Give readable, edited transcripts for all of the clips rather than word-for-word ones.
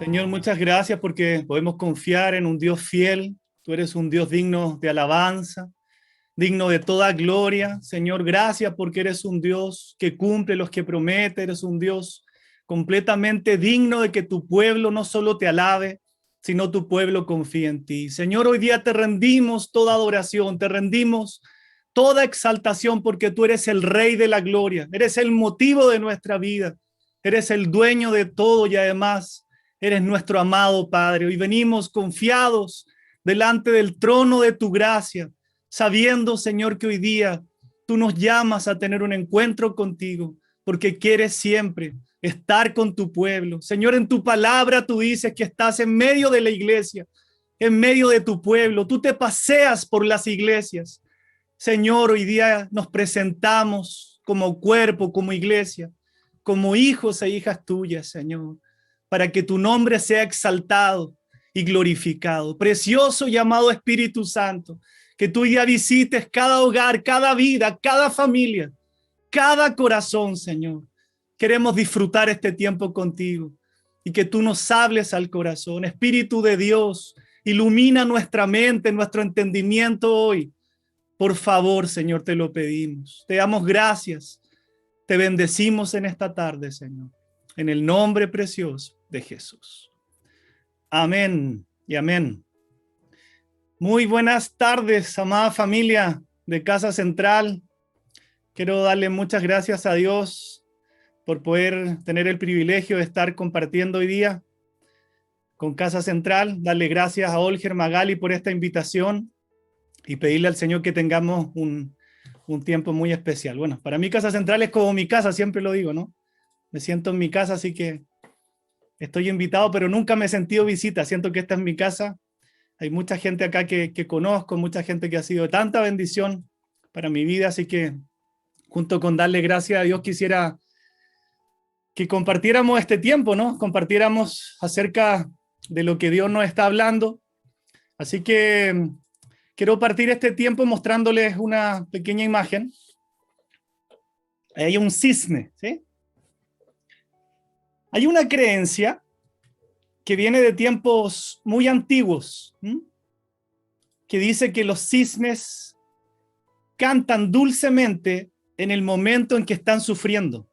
Señor, muchas gracias porque podemos confiar en un Dios fiel. Tú eres un Dios digno de alabanza, digno de toda gloria. Señor, gracias porque eres un Dios que cumple los que promete. Eres un Dios completamente digno de que tu pueblo no solo te alabe, sino tu pueblo confía en ti. Señor, hoy día te rendimos toda adoración, te rendimos toda exaltación porque tú eres el Rey de la gloria, eres el motivo de nuestra vida, eres el dueño de todo y además eres nuestro amado Padre. Hoy venimos confiados delante del trono de tu gracia, sabiendo, Señor, que hoy día tú nos llamas a tener un encuentro contigo, porque quieres siempre estar con tu pueblo. Señor, en tu palabra tú dices que estás en medio de la iglesia, en medio de tu pueblo. Tú te paseas por las iglesias. Señor, hoy día nos presentamos como cuerpo, como iglesia, como hijos e hijas tuyas, Señor, para que tu nombre sea exaltado y glorificado. Precioso y amado Espíritu Santo, que tú ya visites cada hogar, cada vida, cada familia, cada corazón, Señor. Queremos disfrutar este tiempo contigo y que tú nos hables al corazón. Espíritu de Dios, ilumina nuestra mente, nuestro entendimiento hoy. Por favor, Señor, te lo pedimos. Te damos gracias. Te bendecimos en esta tarde, Señor. En el nombre precioso de Jesús. Amén y amén. Muy buenas tardes, amada familia de Casa Central. Quiero darle muchas gracias a Dios por poder tener el privilegio de estar compartiendo hoy día con Casa Central. Darle gracias a Olger Magali por esta invitación y pedirle al Señor que tengamos un tiempo muy especial. Bueno, para mí Casa Central es como mi casa, siempre lo digo, ¿no? Me siento en mi casa, así que estoy invitado, pero nunca me he sentido visita. Siento que esta es mi casa. Hay mucha gente acá que conozco, mucha gente que ha sido de tanta bendición para mi vida, así que junto con darle gracias a Dios quisiera que compartiéramos este tiempo, ¿no? Compartiéramos acerca de lo que Dios nos está hablando. Así que quiero partir este tiempo mostrándoles una pequeña imagen. Ahí hay un cisne, ¿sí? Hay una creencia que viene de tiempos muy antiguos, que dice que los cisnes cantan dulcemente en el momento en que están sufriendo.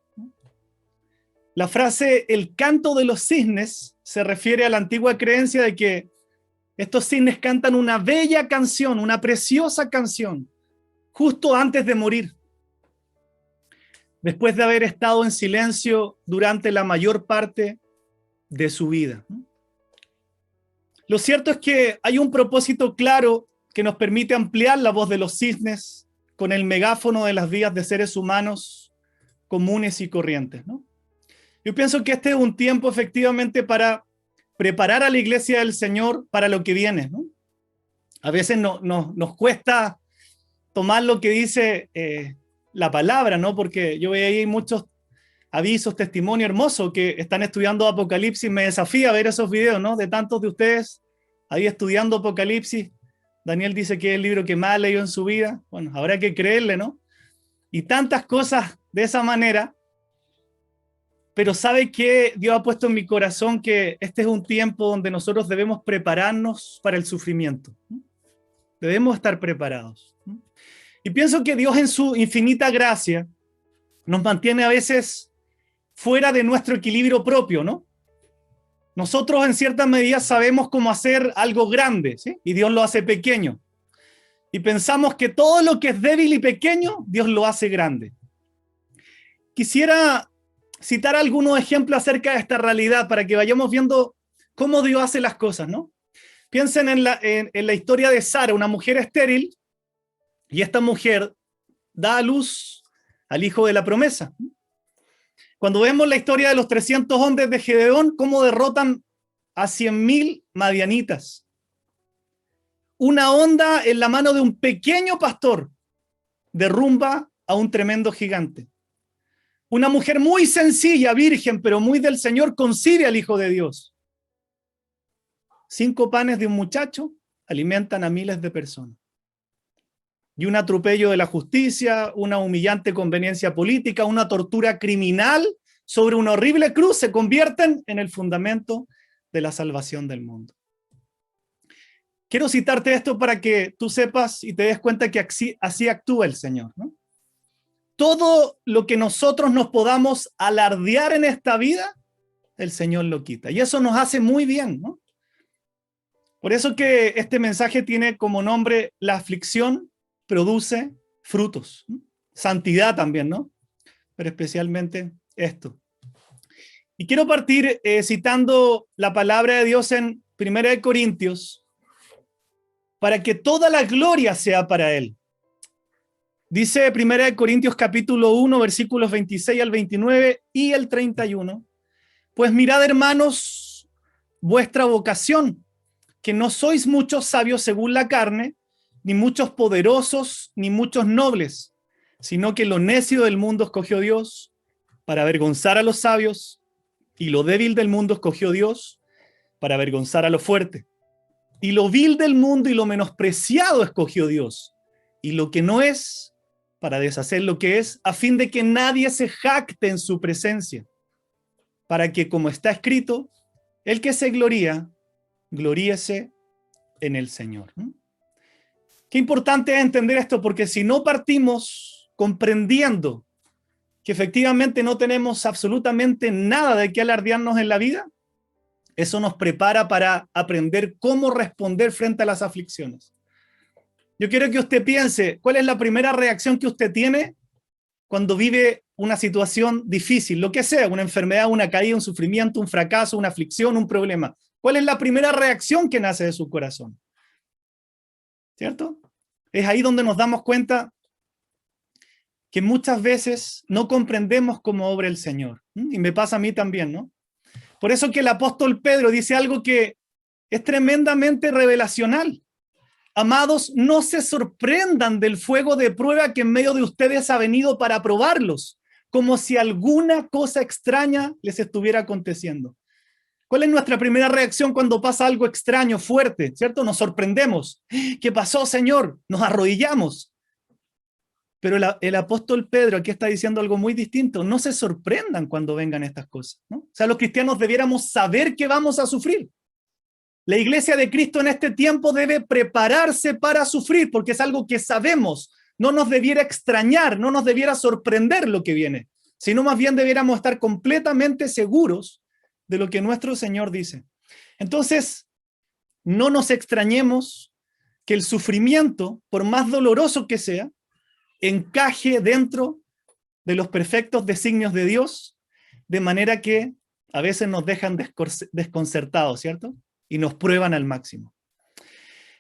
La frase "el canto de los cisnes" se refiere a la antigua creencia de que estos cisnes cantan una bella canción, una preciosa canción, justo antes de morir, después de haber estado en silencio durante la mayor parte de su vida. Lo cierto es que hay un propósito claro que nos permite ampliar la voz de los cisnes con el megáfono de las vidas de seres humanos comunes y corrientes, ¿no? Yo pienso que este es un tiempo efectivamente para preparar a la iglesia del Señor para lo que viene, ¿no? A veces nos cuesta tomar lo que dice la palabra, ¿no? Porque yo veo ahí muchos avisos, testimonios hermosos que están estudiando Apocalipsis. Me desafía ver esos videos, ¿no? De tantos de ustedes ahí estudiando Apocalipsis. Daniel dice que es el libro que más ha leído en su vida. Bueno, habrá que creerle, ¿no? Y tantas cosas de esa manera. Pero ¿sabe qué? Dios ha puesto en mi corazón que este es un tiempo donde nosotros debemos prepararnos para el sufrimiento. Debemos estar preparados. Y pienso que Dios en su infinita gracia nos mantiene a veces fuera de nuestro equilibrio propio, ¿no? Nosotros en cierta medida sabemos cómo hacer algo grande, ¿sí? Y Dios lo hace pequeño. Y pensamos que todo lo que es débil y pequeño, Dios lo hace grande. Quisiera citar algunos ejemplos acerca de esta realidad para que vayamos viendo cómo Dios hace las cosas, ¿no? Piensen en la historia de Sara, una mujer estéril, y esta mujer da a luz al hijo de la promesa. Cuando vemos la historia de los 300 hombres de Gedeón, cómo derrotan a 100.000 madianitas. Una onda en la mano de un pequeño pastor derrumba a un tremendo gigante. Una mujer muy sencilla, virgen, pero muy del Señor, concibe al Hijo de Dios. 5 panes de un muchacho alimentan a miles de personas. Y un atropello de la justicia, una humillante conveniencia política, una tortura criminal sobre una horrible cruz se convierten en el fundamento de la salvación del mundo. Quiero citarte esto para que tú sepas y te des cuenta que así actúa el Señor, ¿no? Todo lo que nosotros nos podamos alardear en esta vida, el Señor lo quita. Y eso nos hace muy bien, ¿no? Por eso que este mensaje tiene como nombre: la aflicción produce frutos. ¿No? Santidad también, ¿no? Pero especialmente esto. Y quiero partir citando la palabra de Dios en 1 Corintios, para que toda la gloria sea para Él. Dice 1 Corintios capítulo 1, versículos 26 al 29 y el 31. Pues mirad, hermanos, vuestra vocación, que no sois muchos sabios según la carne, ni muchos poderosos, ni muchos nobles, sino que lo necio del mundo escogió Dios para avergonzar a los sabios, y lo débil del mundo escogió Dios para avergonzar a lo fuerte. Y lo vil del mundo y lo menospreciado escogió Dios, y lo que no es, para deshacer lo que es, a fin de que nadie se jacte en su presencia, para que, como está escrito, el que se gloría, gloríese en el Señor. Qué importante es entender esto, porque si no partimos comprendiendo que efectivamente no tenemos absolutamente nada de qué alardearnos en la vida, eso nos prepara para aprender cómo responder frente a las aflicciones. Yo quiero que usted piense, ¿cuál es la primera reacción que usted tiene cuando vive una situación difícil? Lo que sea, una enfermedad, una caída, un sufrimiento, un fracaso, una aflicción, un problema. ¿Cuál es la primera reacción que nace de su corazón? ¿Cierto? Es ahí donde nos damos cuenta que muchas veces no comprendemos cómo obra el Señor. Y me pasa a mí también, ¿no? Por eso que el apóstol Pedro dice algo que es tremendamente revelacional. Amados, no se sorprendan del fuego de prueba que en medio de ustedes ha venido para probarlos, como si alguna cosa extraña les estuviera aconteciendo. ¿Cuál es nuestra primera reacción cuando pasa algo extraño, fuerte? ¿Cierto? Nos sorprendemos. ¿Qué pasó, Señor? Nos arrodillamos. Pero el apóstol Pedro aquí está diciendo algo muy distinto. No se sorprendan cuando vengan estas cosas, ¿no? O sea, los cristianos debiéramos saber que vamos a sufrir. La iglesia de Cristo en este tiempo debe prepararse para sufrir, porque es algo que sabemos. No nos debiera extrañar, no nos debiera sorprender lo que viene, sino más bien debiéramos estar completamente seguros de lo que nuestro Señor dice. Entonces, no nos extrañemos que el sufrimiento, por más doloroso que sea, encaje dentro de los perfectos designios de Dios, de manera que a veces nos dejan desconcertados, ¿cierto? Y nos prueban al máximo.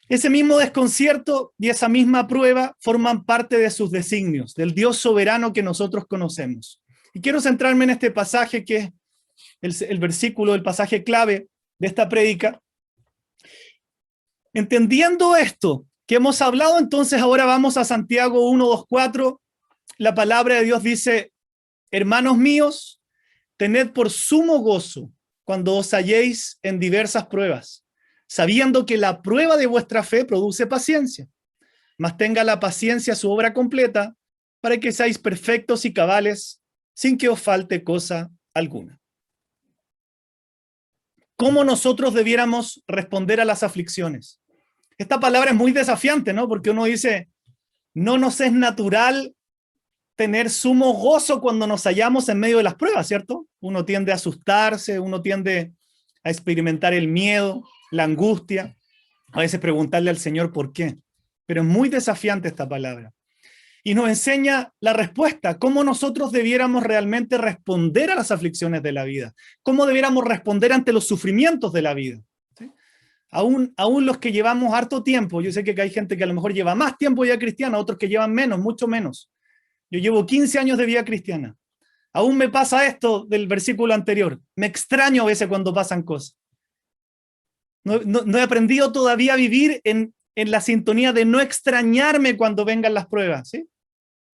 Ese mismo desconcierto y esa misma prueba forman parte de sus designios, del Dios soberano que nosotros conocemos. Y quiero centrarme en este pasaje que es el versículo, el pasaje clave de esta prédica. Entendiendo esto que hemos hablado, entonces ahora vamos a Santiago 1, 2, 4. La palabra de Dios dice: hermanos míos, tened por sumo gozo cuando os halléis en diversas pruebas, sabiendo que la prueba de vuestra fe produce paciencia. Mas tenga la paciencia su obra completa, para que seáis perfectos y cabales, sin que os falte cosa alguna. ¿Cómo nosotros debiéramos responder a las aflicciones? Esta palabra es muy desafiante, ¿no? Porque uno dice, no nos es natural tener sumo gozo cuando nos hallamos en medio de las pruebas, ¿cierto? Uno tiende a asustarse, uno tiende a experimentar el miedo, la angustia, a veces preguntarle al Señor por qué. Pero es muy desafiante esta palabra. Y nos enseña la respuesta, cómo nosotros debiéramos realmente responder a las aflicciones de la vida, cómo debiéramos responder ante los sufrimientos de la vida. ¿Sí? Aún los que llevamos harto tiempo, yo sé que hay gente que a lo mejor lleva más tiempo ya cristiana, otros que llevan menos, mucho menos. Yo llevo 15 años de vida cristiana. Aún me pasa esto del versículo anterior. Me extraño a veces cuando pasan cosas. No he aprendido todavía a vivir en la sintonía de no extrañarme cuando vengan las pruebas, ¿sí?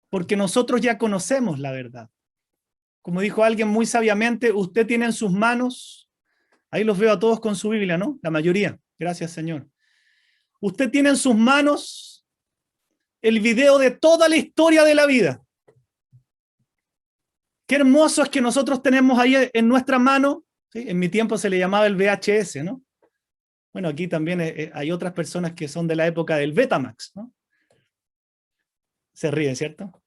Porque nosotros ya conocemos la verdad. Como dijo alguien muy sabiamente, usted tiene en sus manos, ahí los veo a todos con su Biblia, ¿no? La mayoría, gracias Señor. Usted tiene en sus manos el video de toda la historia de la vida. Qué hermoso es que nosotros tenemos ahí en nuestra mano ¿sí? En mi tiempo se le llamaba el VHS, ¿no? Bueno, aquí también hay otras personas que son de la época del Betamax, ¿no? Se ríe, ¿cierto?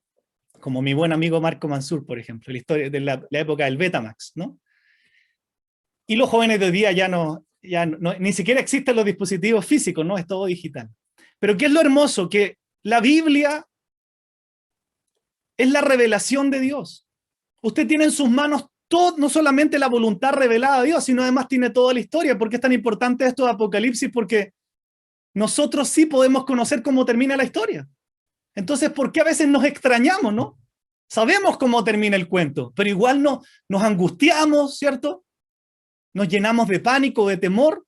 Como mi buen amigo Marco Mansur, por ejemplo, la historia de la época del Betamax, ¿no? Y los jóvenes de hoy día ni siquiera existen los dispositivos físicos, ¿no? Es todo digital. Pero ¿qué es lo hermoso? Que la Biblia es la revelación de Dios. Usted tiene en sus manos todo, no solamente la voluntad revelada de Dios, sino además tiene toda la historia. ¿Por qué es tan importante esto de Apocalipsis? Porque nosotros sí podemos conocer cómo termina la historia. Entonces, ¿por qué a veces nos extrañamos, no? Sabemos cómo termina el cuento, pero igual nos angustiamos, ¿cierto? Nos llenamos de pánico, de temor,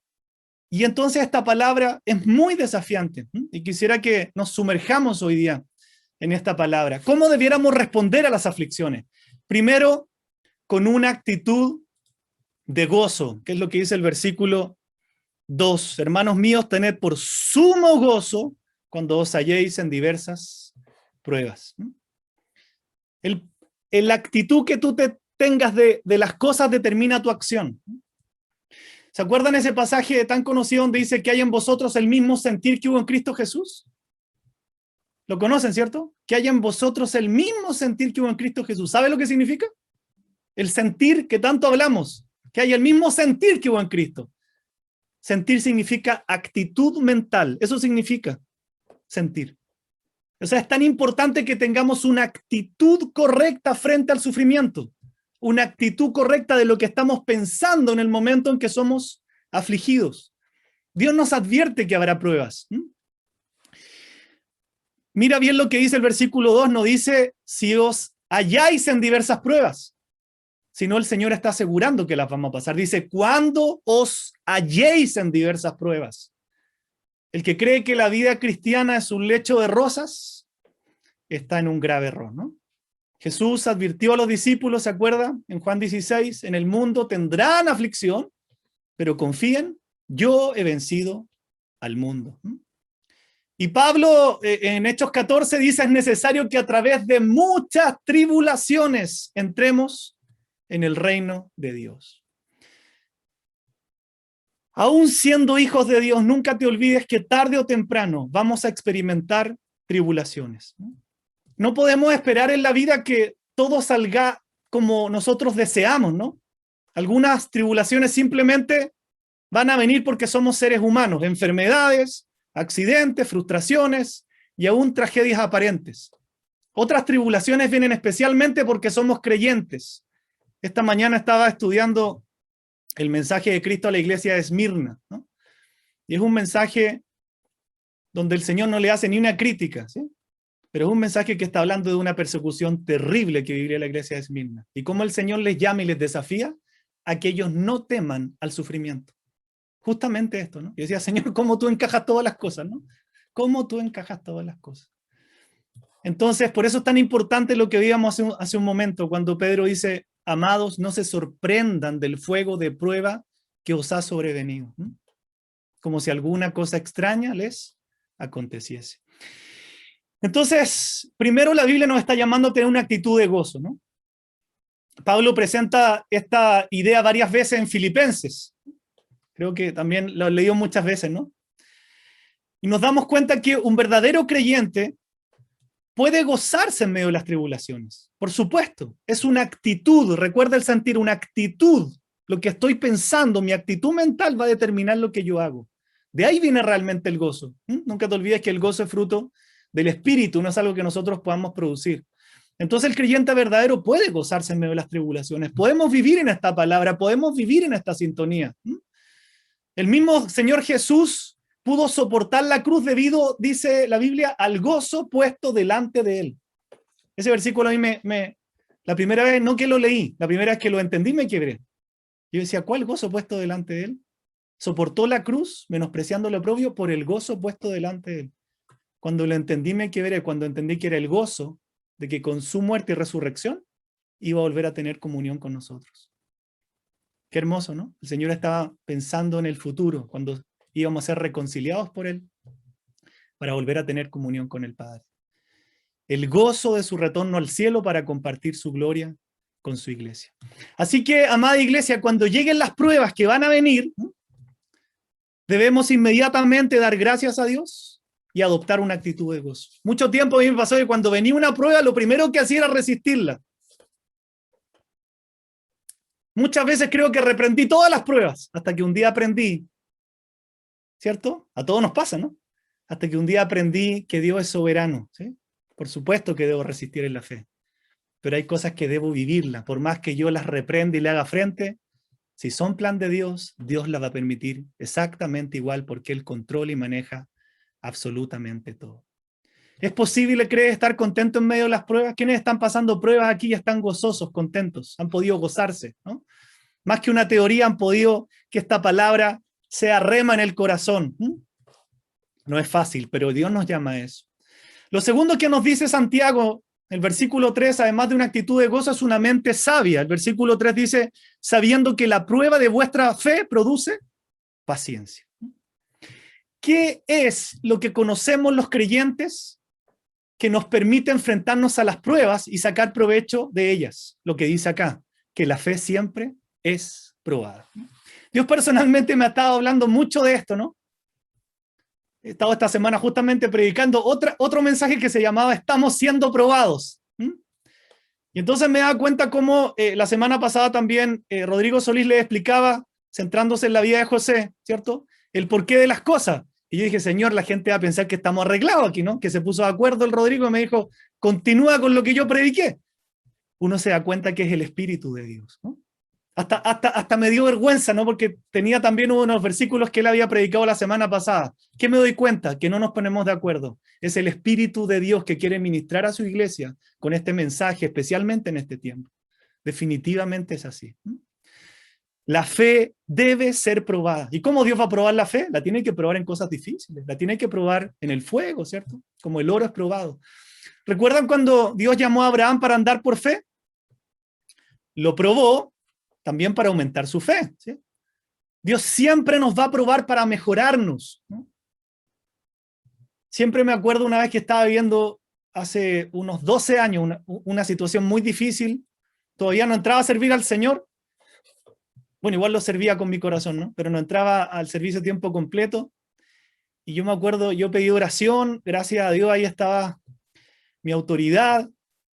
y entonces esta palabra es muy desafiante. Y quisiera que nos sumerjamos hoy día en esta palabra. ¿Cómo debiéramos responder a las aflicciones? Primero, con una actitud de gozo, que es lo que dice el versículo 2. Hermanos míos, tened por sumo gozo cuando os halléis en diversas pruebas. La actitud que tú tengas de las cosas determina tu acción. ¿Se acuerdan ese pasaje tan conocido donde dice que hay en vosotros el mismo sentir que hubo en Cristo Jesús? ¿Lo conocen, cierto? Que hay en vosotros el mismo sentir que hubo en Cristo Jesús. ¿Sabe lo que significa? El sentir que tanto hablamos, que hay el mismo sentir que hubo en Cristo. Sentir significa actitud mental, eso significa sentir. O sea, es tan importante que tengamos una actitud correcta frente al sufrimiento, una actitud correcta de lo que estamos pensando en el momento en que somos afligidos. Dios nos advierte que habrá pruebas. Mira bien lo que dice el versículo 2, no dice si os halláis en diversas pruebas, sino el Señor está asegurando que las vamos a pasar. Dice, cuando os halléis en diversas pruebas. El que cree que la vida cristiana es un lecho de rosas, está en un grave error, ¿no? Jesús advirtió a los discípulos, ¿se acuerda? En Juan 16, en el mundo tendrán aflicción, pero confíen, yo he vencido al mundo. Y Pablo en Hechos 14 dice, es necesario que a través de muchas tribulaciones entremos en el reino de Dios. Aún siendo hijos de Dios, nunca te olvides que tarde o temprano vamos a experimentar tribulaciones. No podemos esperar en la vida que todo salga como nosotros deseamos, ¿no? Algunas tribulaciones simplemente van a venir porque somos seres humanos, enfermedades, accidentes, frustraciones y aún tragedias aparentes. Otras tribulaciones vienen especialmente porque somos creyentes. Esta mañana estaba estudiando el mensaje de Cristo a la iglesia de Esmirna, ¿no? Y es un mensaje donde el Señor no le hace ni una crítica, ¿sí? Pero es un mensaje que está hablando de una persecución terrible que vivía la iglesia de Esmirna. Y cómo el Señor les llama y les desafía a que ellos no teman al sufrimiento. Justamente esto, ¿no? Yo decía, Señor, ¿cómo tú encajas todas las cosas, no? ¿Cómo tú encajas todas las cosas? Entonces, por eso es tan importante lo que veíamos hace un momento, cuando Pedro dice, amados, no se sorprendan del fuego de prueba que os ha sobrevenido. Como si alguna cosa extraña les aconteciese. Entonces, primero la Biblia nos está llamando a tener una actitud de gozo, ¿no? Pablo presenta esta idea varias veces en Filipenses. Creo que también lo he leído muchas veces, ¿no? Y nos damos cuenta que un verdadero creyente puede gozarse en medio de las tribulaciones. Por supuesto, es una actitud, recuerda el sentir, una actitud. Lo que estoy pensando, mi actitud mental va a determinar lo que yo hago. De ahí viene realmente el gozo. Nunca te olvides que el gozo es fruto del Espíritu, no es algo que nosotros podamos producir. Entonces el creyente verdadero puede gozarse en medio de las tribulaciones. Podemos vivir en esta palabra, podemos vivir en esta sintonía. El mismo Señor Jesús pudo soportar la cruz debido, dice la Biblia, al gozo puesto delante de él. Ese versículo a mí la primera vez, no que lo leí, la primera vez que lo entendí me quebré. Yo decía, ¿cuál gozo puesto delante de él? Soportó la cruz, menospreciando lo propio, por el gozo puesto delante de él. Cuando lo entendí me quebré, cuando entendí que era el gozo de que con su muerte y resurrección iba a volver a tener comunión con nosotros. Qué hermoso, ¿no? El Señor estaba pensando en el futuro, cuando íbamos a ser reconciliados por Él, para volver a tener comunión con el Padre. El gozo de su retorno al cielo para compartir su gloria con su iglesia. Así que, amada iglesia, cuando lleguen las pruebas que van a venir, debemos inmediatamente dar gracias a Dios y adoptar una actitud de gozo. Mucho tiempo a mí me pasó que cuando venía una prueba, lo primero que hacía era resistirla. Muchas veces creo que reprendí todas las pruebas, hasta que un día aprendí, ¿cierto? A todos nos pasa, ¿no? Hasta que un día aprendí que Dios es soberano, ¿sí? Por supuesto que debo resistir en la fe, pero hay cosas que debo vivirlas, por más que yo las reprenda y le haga frente, si son plan de Dios, Dios las va a permitir exactamente igual porque Él controla y maneja absolutamente todo. ¿Es posible, crees, estar contento en medio de las pruebas? ¿Quiénes están pasando pruebas aquí y están gozosos, contentos? Han podido gozarse, ¿no? Más que una teoría, han podido que esta palabra sea rema en el corazón. No es fácil, pero Dios nos llama a eso. Lo segundo que nos dice Santiago, el versículo 3, además de una actitud de gozo, es una mente sabia. El versículo 3 dice, sabiendo que la prueba de vuestra fe produce paciencia. ¿Qué es lo que conocemos los creyentes que nos permite enfrentarnos a las pruebas y sacar provecho de ellas? Lo que dice acá, que la fe siempre es probada. Dios personalmente me ha estado hablando mucho de esto, ¿no? He estado esta semana justamente predicando otro mensaje que se llamaba Estamos siendo probados. Y entonces me da cuenta cómo la semana pasada también Rodrigo Solís le explicaba, centrándose en la vida de José, ¿cierto? El porqué de las cosas. Y yo dije, Señor, la gente va a pensar que estamos arreglados aquí, ¿no? Que se puso de acuerdo el Rodrigo y me dijo, continúa con lo que yo prediqué. Uno se da cuenta que es el Espíritu de Dios, ¿no? Hasta me dio vergüenza, ¿no? Porque tenía también unos versículos que él había predicado la semana pasada. ¿Qué me doy cuenta? Que no nos ponemos de acuerdo. Es el Espíritu de Dios que quiere ministrar a su iglesia con este mensaje, especialmente en este tiempo. Definitivamente es así. La fe debe ser probada. ¿Y cómo Dios va a probar la fe? La tiene que probar en cosas difíciles. La tiene que probar en el fuego, ¿cierto? Como el oro es probado. ¿Recuerdan cuando Dios llamó a Abraham para andar por fe? Lo probó también para aumentar su fe, ¿sí? Dios siempre nos va a probar para mejorarnos, ¿no? Siempre me acuerdo una vez que estaba viviendo hace unos 12 años una situación muy difícil. Todavía no entraba a servir al Señor. Bueno, igual lo servía con mi corazón, ¿no? Pero no entraba al servicio a tiempo completo. Y yo me acuerdo, yo pedí oración, gracias a Dios ahí estaba mi autoridad,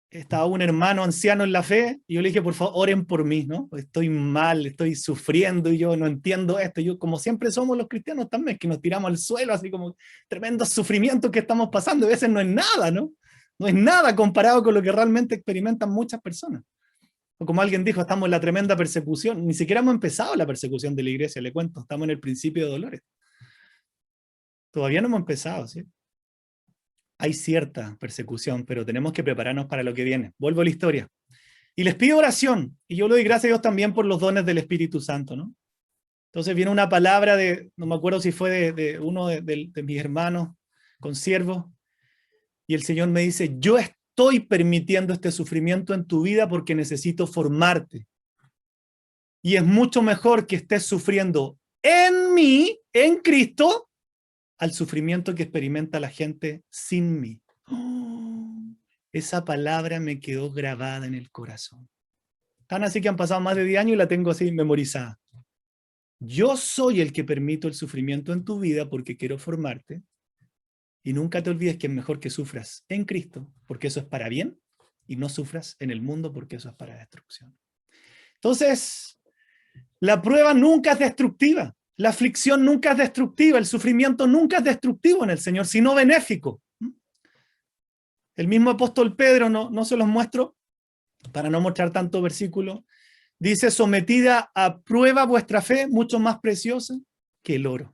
estaba un hermano anciano en la fe, y yo le dije, por favor, oren por mí, ¿no? Estoy mal, estoy sufriendo, y yo no entiendo esto. Yo, como siempre somos los cristianos también, que nos tiramos al suelo, así como tremendos sufrimientos que estamos pasando, y a veces no es nada, ¿no? No es nada comparado con lo que realmente experimentan muchas personas. O como alguien dijo, estamos en la tremenda persecución. Ni siquiera hemos empezado la persecución de la iglesia, le cuento, estamos en el principio de dolores. Todavía no hemos empezado, ¿sí? Hay cierta persecución, pero tenemos que prepararnos para lo que viene. Vuelvo a la historia. Y les pido oración, y yo le doy gracias a Dios también por los dones del Espíritu Santo, ¿no? Entonces viene una palabra no me acuerdo si fue de uno de mis hermanos, consiervos, y el Señor me dice, yo estoy permitiendo este sufrimiento en tu vida porque necesito formarte. Y es mucho mejor que estés sufriendo en mí, en Cristo, al sufrimiento que experimenta la gente sin mí. Esa palabra me quedó grabada en el corazón. Tan así que han pasado más de 10 años y la tengo así memorizada. Yo soy el que permito el sufrimiento en tu vida porque quiero formarte. Y nunca te olvides que es mejor que sufras en Cristo, porque eso es para bien, y no sufras en el mundo porque eso es para destrucción. Entonces, la prueba nunca es destructiva. La aflicción nunca es destructiva, el sufrimiento nunca es destructivo en el Señor, sino benéfico. El mismo apóstol Pedro, no se los muestro, para no mostrar tanto versículo, dice, sometida a prueba vuestra fe, mucho más preciosa que el oro.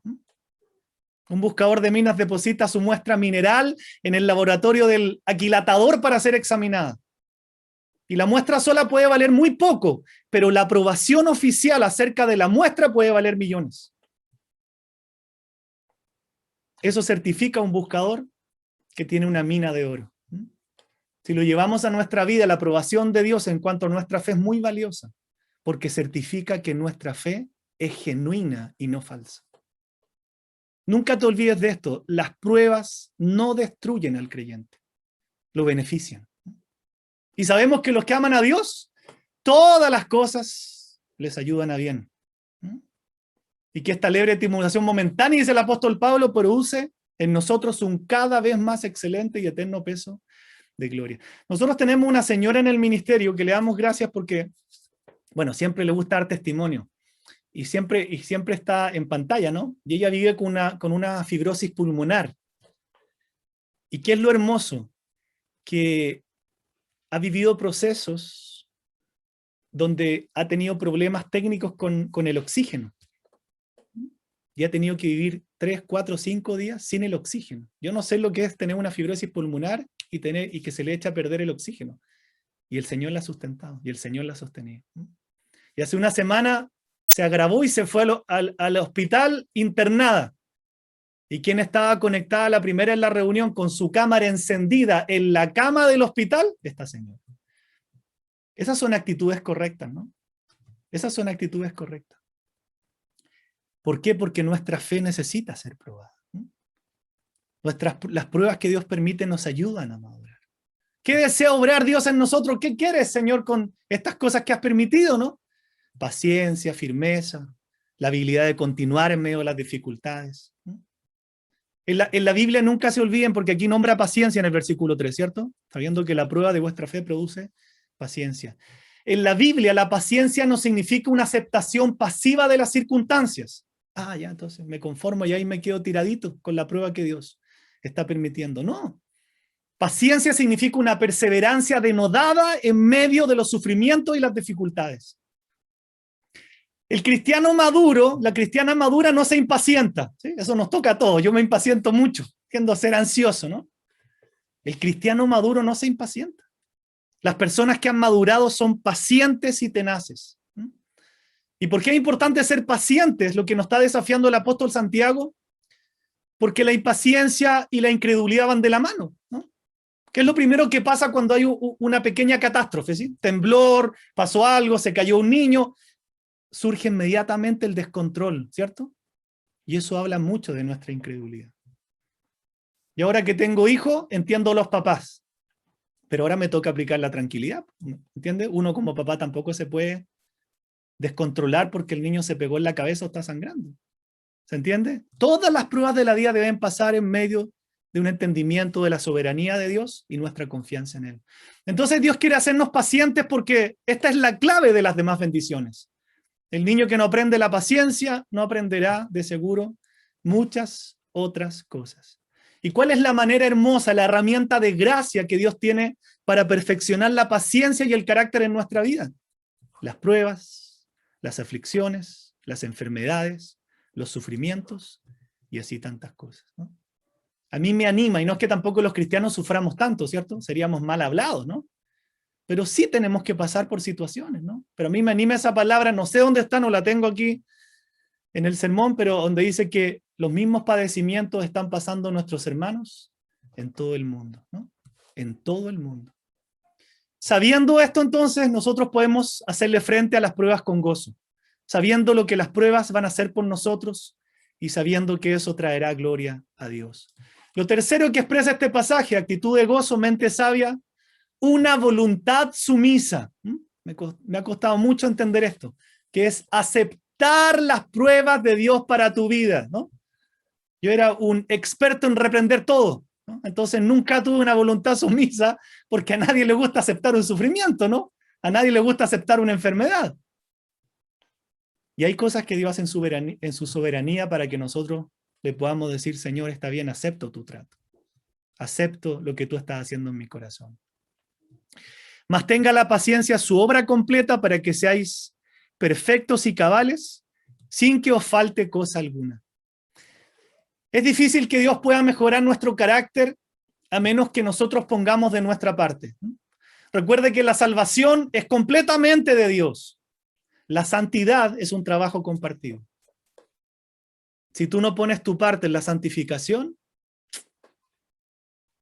Un buscador de minas deposita su muestra mineral en el laboratorio del aquilatador para ser examinada. Y la muestra sola puede valer muy poco, pero la aprobación oficial acerca de la muestra puede valer millones. Eso certifica a un buscador que tiene una mina de oro. Si lo llevamos a nuestra vida, la aprobación de Dios en cuanto a nuestra fe es muy valiosa, porque certifica que nuestra fe es genuina y no falsa. Nunca te olvides de esto, las pruebas no destruyen al creyente, lo benefician. Y sabemos que los que aman a Dios, todas las cosas les ayudan a bien. Y que esta leve estimulación momentánea, dice el apóstol Pablo, produce en nosotros un cada vez más excelente y eterno peso de gloria. Nosotros tenemos una señora en el ministerio que le damos gracias porque, bueno, siempre le gusta dar testimonio. Y siempre está en pantalla, ¿no? Y ella vive con una fibrosis pulmonar. ¿Y qué es lo hermoso? Que ha vivido procesos donde ha tenido problemas técnicos con el oxígeno. Y ha tenido que vivir 3, 4, 5 días sin el oxígeno. Yo no sé lo que es tener una fibrosis pulmonar y que se le echa a perder el oxígeno. Y el Señor la ha sustentado, y el Señor la ha sostenido. Y hace una semana se agravó y se fue al hospital internada. ¿Y quién estaba conectada la primera en la reunión con su cámara encendida en la cama del hospital? Esta señora. Esas son actitudes correctas, ¿no? Esas son actitudes correctas. ¿Por qué? Porque nuestra fe necesita ser probada. Las pruebas que Dios permite nos ayudan a madurar. ¿Qué desea obrar Dios en nosotros? ¿Qué quieres, Señor, con estas cosas que has permitido, no? Paciencia, firmeza, la habilidad de continuar en medio de las dificultades. En la Biblia nunca se olviden, porque aquí nombra paciencia en el versículo 3, ¿cierto? Sabiendo que la prueba de vuestra fe produce paciencia. En la Biblia la paciencia no significa una aceptación pasiva de las circunstancias. Ya, entonces me conformo y ahí me quedo tiradito con la prueba que Dios está permitiendo. No. Paciencia significa una perseverancia denodada en medio de los sufrimientos y las dificultades. El cristiano maduro, la cristiana madura no se impacienta, ¿sí? Eso nos toca a todos. Yo me impaciento mucho, tiendo a ser ansioso, ¿no? El cristiano maduro no se impacienta. Las personas que han madurado son pacientes y tenaces. ¿Y por qué es importante ser pacientes? Lo que nos está desafiando el apóstol Santiago. Porque la impaciencia y la incredulidad van de la mano, ¿no? ¿Qué es lo primero que pasa cuando hay una pequeña catástrofe? ¿Sí? Temblor, pasó algo, se cayó un niño. Surge inmediatamente el descontrol, ¿cierto? Y eso habla mucho de nuestra incredulidad. Y ahora que tengo hijos, entiendo a los papás. Pero ahora me toca aplicar la tranquilidad, ¿entiendes? Uno como papá tampoco se puede descontrolar porque el niño se pegó en la cabeza o está sangrando. ¿Se entiende? Todas las pruebas de la vida deben pasar en medio de un entendimiento de la soberanía de Dios y nuestra confianza en Él. Entonces Dios quiere hacernos pacientes porque esta es la clave de las demás bendiciones. El niño que no aprende la paciencia no aprenderá, de seguro, muchas otras cosas. ¿Y cuál es la manera hermosa, la herramienta de gracia que Dios tiene para perfeccionar la paciencia y el carácter en nuestra vida? Las pruebas, las aflicciones, las enfermedades, los sufrimientos y así tantas cosas, ¿no? A mí me anima, y no es que tampoco los cristianos suframos tanto, ¿cierto? Seríamos mal hablados, ¿no? Pero sí tenemos que pasar por situaciones, ¿no? Pero a mí me anima esa palabra, no sé dónde está, no la tengo aquí en el sermón, pero donde dice que los mismos padecimientos están pasando nuestros hermanos en todo el mundo, ¿no? En todo el mundo. Sabiendo esto, entonces, nosotros podemos hacerle frente a las pruebas con gozo, sabiendo lo que las pruebas van a hacer por nosotros y sabiendo que eso traerá gloria a Dios. Lo tercero que expresa este pasaje, actitud de gozo, mente sabia, una voluntad sumisa. Me ha costado mucho entender esto, que es aceptar las pruebas de Dios para tu vida, ¿no? Yo era un experto en reprender todo, ¿no? Entonces nunca tuve una voluntad sumisa porque a nadie le gusta aceptar un sufrimiento, ¿no? A nadie le gusta aceptar una enfermedad. Y hay cosas que Dios hace en su soberanía para que nosotros le podamos decir, Señor, está bien, acepto tu trato. Acepto lo que tú estás haciendo en mi corazón. Mas tenga la paciencia su obra completa para que seáis perfectos y cabales, sin que os falte cosa alguna. Es difícil que Dios pueda mejorar nuestro carácter a menos que nosotros pongamos de nuestra parte. Recuerde que la salvación es completamente de Dios. La santidad es un trabajo compartido. Si tú no pones tu parte en la santificación,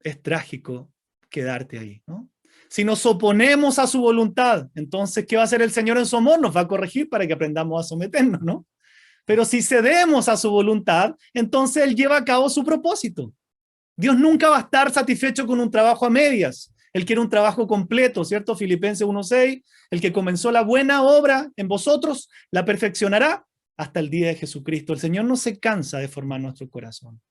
es trágico quedarte ahí, ¿no? Si nos oponemos a su voluntad, entonces, ¿qué va a hacer el Señor en su amor? Nos va a corregir para que aprendamos a someternos, ¿no? Pero si cedemos a su voluntad, entonces Él lleva a cabo su propósito. Dios nunca va a estar satisfecho con un trabajo a medias. Él quiere un trabajo completo, ¿cierto? Filipenses 1:6, el que comenzó la buena obra en vosotros, la perfeccionará hasta el día de Jesucristo. El Señor no se cansa de formar nuestro corazón.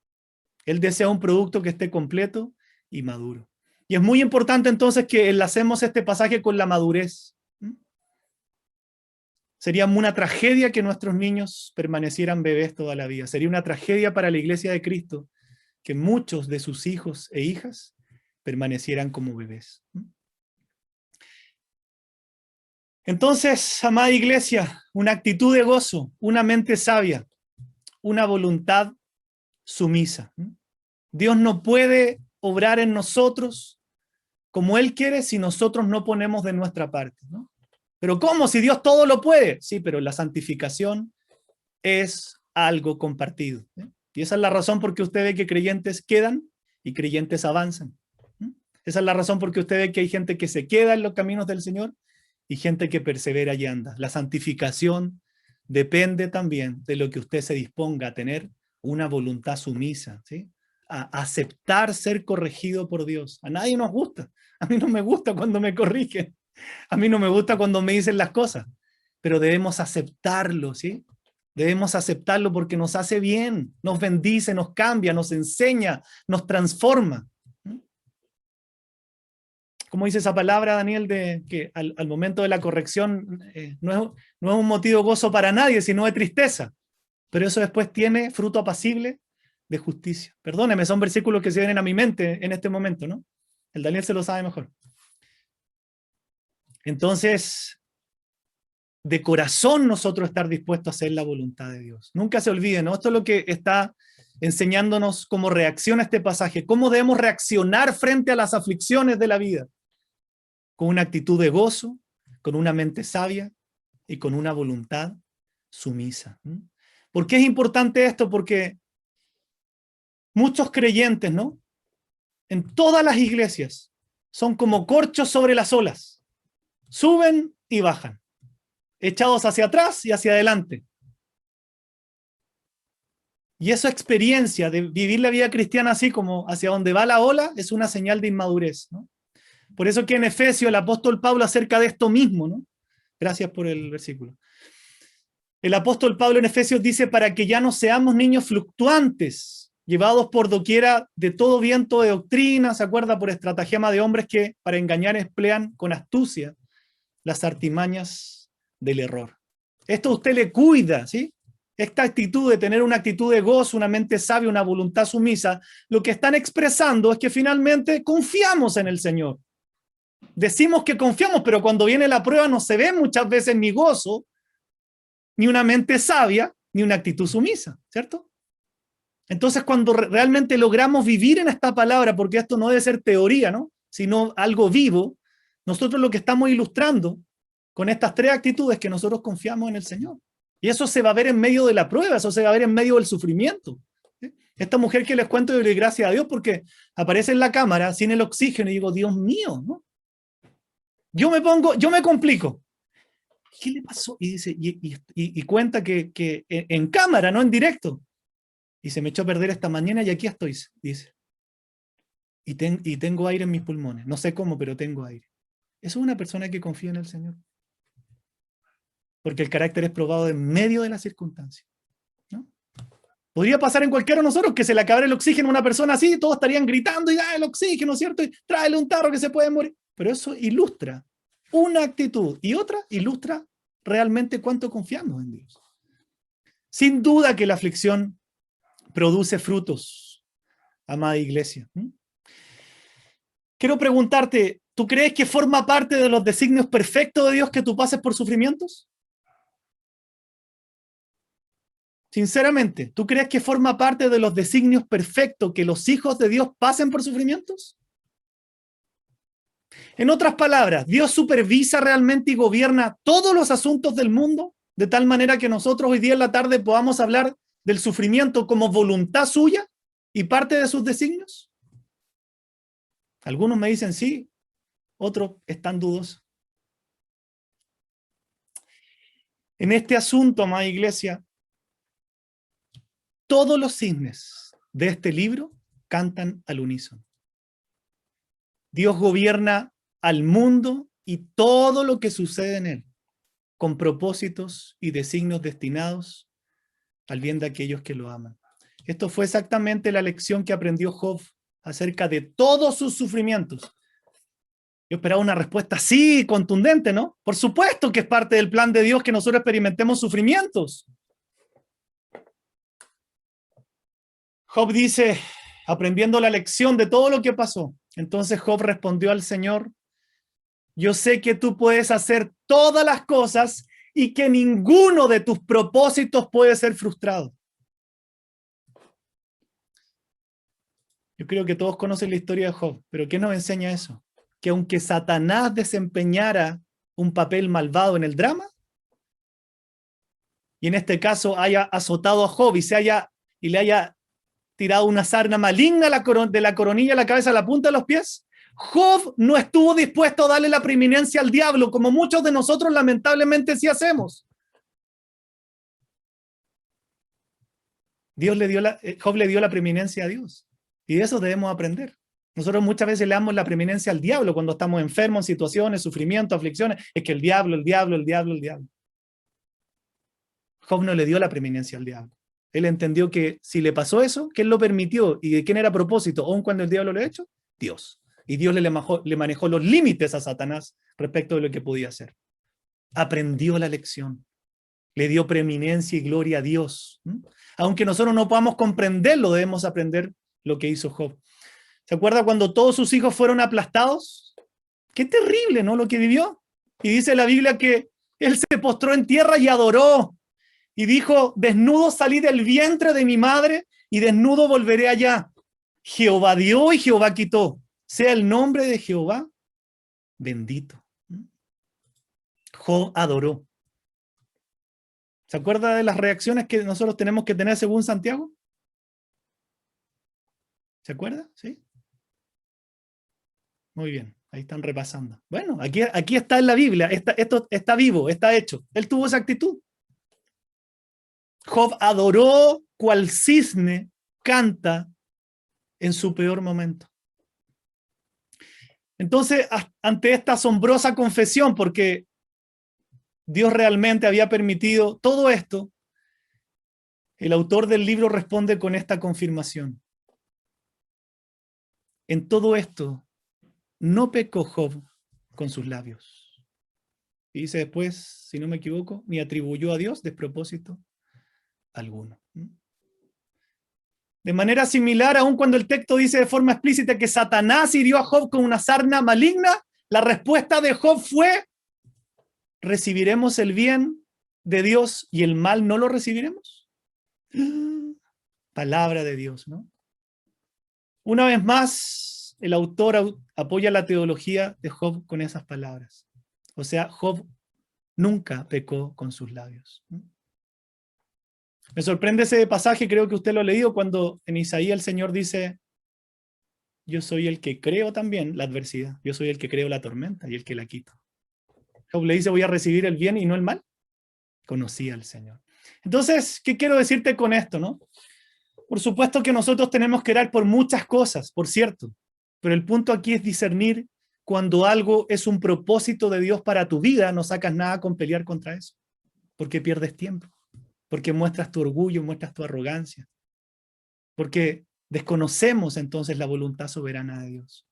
Él desea un producto que esté completo y maduro. Y es muy importante entonces que enlacemos este pasaje con la madurez. Sería una tragedia que nuestros niños permanecieran bebés toda la vida. Sería una tragedia para la iglesia de Cristo que muchos de sus hijos e hijas permanecieran como bebés. Entonces, amada iglesia, una actitud de gozo, una mente sabia, una voluntad sumisa. Dios no puede obrar en nosotros como Él quiere si nosotros no ponemos de nuestra parte, ¿no? Pero ¿cómo? Si Dios todo lo puede. Sí, pero la santificación es algo compartido, ¿eh? Y esa es la razón por qué usted ve que creyentes quedan y creyentes avanzan. Esa es la razón por qué usted ve que hay gente que se queda en los caminos del Señor y gente que persevera y anda. La santificación depende también de lo que usted se disponga a tener una voluntad sumisa, ¿sí? A aceptar ser corregido por Dios. A nadie nos gusta. A mí no me gusta cuando me corrigen. A mí no me gusta cuando me dicen las cosas. Pero debemos aceptarlo, ¿sí? Debemos aceptarlo porque nos hace bien, nos bendice, nos cambia, nos enseña, nos transforma. ¿Cómo dice esa palabra, Daniel, de que al momento de la corrección no es un motivo de gozo para nadie, sino de tristeza? Pero eso después tiene fruto apacible de justicia. Perdóneme, son versículos que se vienen a mi mente en este momento, ¿no? El Daniel se lo sabe mejor. Entonces, de corazón nosotros estar dispuestos a hacer la voluntad de Dios. Nunca se olviden, ¿no? Esto es lo que está enseñándonos cómo reacciona este pasaje, cómo debemos reaccionar frente a las aflicciones de la vida, con una actitud de gozo, con una mente sabia y con una voluntad sumisa. ¿Por qué es importante esto? Porque muchos creyentes, ¿no? En todas las iglesias son como corchos sobre las olas, suben y bajan, echados hacia atrás y hacia adelante. Y esa experiencia de vivir la vida cristiana así como hacia donde va la ola es una señal de inmadurez, ¿no? Por eso que en Efesios el apóstol Pablo acerca de esto mismo, ¿no? Gracias por el versículo. El apóstol Pablo en Efesios dice, para que ya no seamos niños fluctuantes, llevados por doquiera de todo viento de doctrina, ¿se acuerda? Por estratagema de hombres que para engañar emplean con astucia las artimañas del error. Esto a usted le cuida, ¿sí? Esta actitud de tener una actitud de gozo, una mente sabia, una voluntad sumisa, lo que están expresando es que finalmente confiamos en el Señor. Decimos que confiamos, pero cuando viene la prueba no se ve muchas veces ni gozo, ni una mente sabia, ni una actitud sumisa, ¿cierto? Entonces, cuando realmente logramos vivir en esta palabra, porque esto no debe ser teoría, ¿no? Sino algo vivo, nosotros lo que estamos ilustrando con estas tres actitudes es que nosotros confiamos en el Señor. Y eso se va a ver en medio de la prueba, eso se va a ver en medio del sufrimiento. ¿Sí? Esta mujer que les cuento, yo le doy gracias a Dios porque aparece en la cámara sin el oxígeno y digo, Dios mío, ¿no? Yo me complico. ¿Qué le pasó? Y dice, y cuenta que en cámara, no en directo. Y se me echó a perder esta mañana y aquí estoy, dice. Y tengo aire en mis pulmones. No sé cómo, pero tengo aire. Eso es una persona que confía en el Señor. Porque el carácter es probado en medio de las circunstancias, ¿no? Podría pasar en cualquiera de nosotros que se le acabara el oxígeno a una persona así, todos estarían gritando y da el oxígeno, ¿cierto? Y tráele un tarro que se puede morir. Pero eso ilustra una actitud y otra ilustra realmente cuánto confiamos en Dios. Sin duda que la aflicción produce frutos, amada iglesia. Quiero preguntarte, ¿tú crees que forma parte de los designios perfectos de Dios que tú pases por sufrimientos? Sinceramente, ¿tú crees que forma parte de los designios perfectos que los hijos de Dios pasen por sufrimientos? En otras palabras, ¿Dios supervisa realmente y gobierna todos los asuntos del mundo? De tal manera que nosotros hoy día en la tarde podamos hablar del sufrimiento como voluntad suya y parte de sus designios. Algunos me dicen sí, otros están dudosos. En este asunto, amada iglesia, todos los cisnes de este libro cantan al unísono. Dios gobierna al mundo y todo lo que sucede en él, con propósitos y designios destinados al bien de aquellos que lo aman. Esto fue exactamente la lección que aprendió Job acerca de todos sus sufrimientos. Yo esperaba una respuesta así, contundente, ¿no? Por supuesto que es parte del plan de Dios que nosotros experimentemos sufrimientos. Job dice, aprendiendo la lección de todo lo que pasó, entonces Job respondió al Señor, yo sé que tú puedes hacer todas las cosas y que ninguno de tus propósitos puede ser frustrado. Yo creo que todos conocen la historia de Job, pero ¿qué nos enseña eso? Que aunque Satanás desempeñara un papel malvado en el drama, y en este caso haya azotado a Job y le haya tirado una sarna maligna de la coronilla a la cabeza a la punta de los pies, Job no estuvo dispuesto a darle la preeminencia al diablo, como muchos de nosotros lamentablemente sí hacemos. Job le dio la preeminencia a Dios. Y de eso debemos aprender. Nosotros muchas veces le damos la preeminencia al diablo cuando estamos enfermos, en situaciones, sufrimientos, aflicciones. Es que el diablo. Job no le dio la preeminencia al diablo. Él entendió que si le pasó eso, que él lo permitió y de quién era a propósito, aun cuando el diablo lo ha hecho, Dios. Y Dios le manejó los límites a Satanás respecto de lo que podía hacer. Aprendió la lección. Le dio preeminencia y gloria a Dios. Aunque nosotros no podamos comprenderlo, debemos aprender lo que hizo Job. ¿Se acuerda cuando todos sus hijos fueron aplastados? Qué terrible, ¿no? Lo que vivió. Y dice la Biblia que él se postró en tierra y adoró. Y dijo, desnudo salí del vientre de mi madre y desnudo volveré allá. Jehová dio y Jehová quitó. Sea el nombre de Jehová bendito. Job adoró. ¿Se acuerda de las reacciones que nosotros tenemos que tener según Santiago? ¿Se acuerda? ¿Sí? Muy bien, ahí están repasando. Bueno, aquí está en la Biblia, esto está vivo, está hecho. Él tuvo esa actitud. Job adoró cual cisne canta en su peor momento. Entonces, ante esta asombrosa confesión, porque Dios realmente había permitido todo esto, el autor del libro responde con esta confirmación. En todo esto, no pecó Job con sus labios. Y dice después, si no me equivoco, ni atribuyó a Dios despropósito alguno. De manera similar, aun cuando el texto dice de forma explícita que Satanás hirió a Job con una sarna maligna, la respuesta de Job fue, ¿recibiremos el bien de Dios y el mal no lo recibiremos? Palabra de Dios, ¿no? Una vez más, el autor apoya la teología de Job con esas palabras. O sea, Job nunca pecó con sus labios. Me sorprende ese pasaje, creo que usted lo ha leído, cuando en Isaías el Señor dice, yo soy el que creo también la adversidad, yo soy el que creo la tormenta y el que la quito. Job le dice, voy a recibir el bien y no el mal. Conocía al Señor. Entonces, ¿qué quiero decirte con esto, no? Por supuesto que nosotros tenemos que orar por muchas cosas, por cierto, pero el punto aquí es discernir cuando algo es un propósito de Dios para tu vida, no sacas nada con pelear contra eso, porque pierdes tiempo, porque muestras tu orgullo, muestras tu arrogancia, porque desconocemos entonces la voluntad soberana de Dios.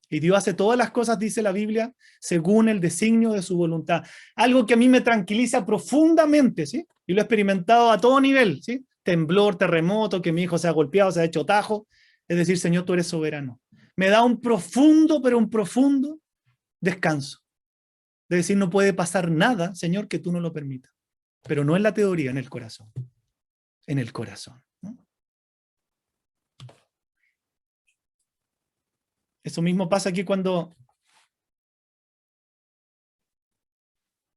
Y Dios hace todas las cosas, dice la Biblia, según el designio de su voluntad. Algo que a mí me tranquiliza profundamente, ¿sí? Y lo he experimentado a todo nivel, ¿sí? Temblor, terremoto, que mi hijo se ha golpeado, se ha hecho tajo. Es decir, Señor, tú eres soberano. Me da un profundo, pero un profundo descanso. De decir, no puede pasar nada, Señor, que tú no lo permitas. Pero no en la teoría, en el corazón. En el corazón, ¿no? Eso mismo pasa aquí cuando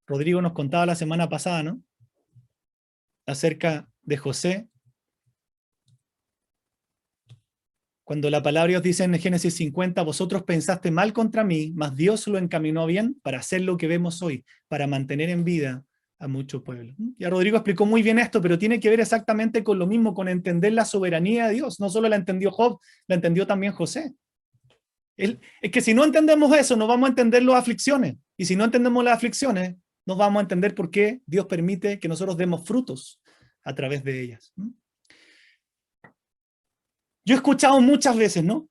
Rodrigo nos contaba la semana pasada, ¿no? Acerca de José. Cuando la palabra de Dios dice en Génesis 50, vosotros pensaste mal contra mí, mas Dios lo encaminó bien para hacer lo que vemos hoy, para mantener en vida a mucho pueblo. Ya Rodrigo explicó muy bien esto, pero tiene que ver exactamente con lo mismo, con entender la soberanía de Dios. No solo la entendió Job, la entendió también José. Es que si no entendemos eso, no vamos a entender las aflicciones. Y si no entendemos las aflicciones, no vamos a entender por qué Dios permite que nosotros demos frutos a través de ellas. Yo he escuchado muchas veces, ¿no?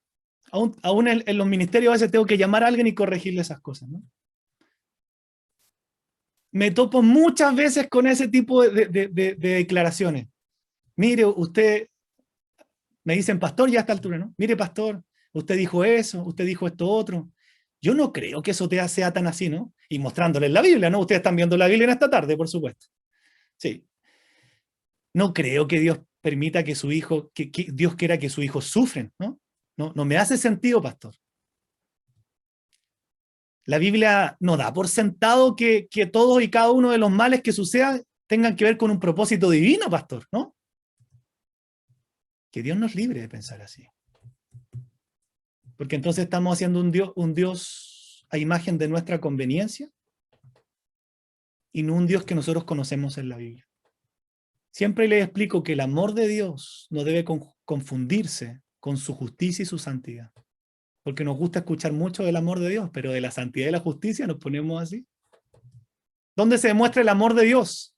Aún en los ministerios a veces tengo que llamar a alguien y corregirle esas cosas, ¿no? Me topo muchas veces con ese tipo de declaraciones. Mire, usted, me dicen pastor ya a esta altura, ¿no? Mire, pastor, usted dijo eso, usted dijo esto otro. Yo no creo que eso sea tan así, ¿no? Y mostrándoles la Biblia, ¿no? Ustedes están viendo la Biblia en esta tarde, por supuesto. Sí. No creo que Dios permita que su hijo, que Dios quiera que sus hijos sufren, ¿no? No me hace sentido, pastor. La Biblia no da por sentado que todos y cada uno de los males que sucedan tengan que ver con un propósito divino, pastor, ¿no? Que Dios nos libre de pensar así. Porque entonces estamos haciendo un Dios a imagen de nuestra conveniencia y no un Dios que nosotros conocemos en la Biblia. Siempre les explico que el amor de Dios no debe confundirse con su justicia y su santidad. Porque nos gusta escuchar mucho del amor de Dios, pero de la santidad y la justicia nos ponemos así. ¿Dónde se demuestra el amor de Dios?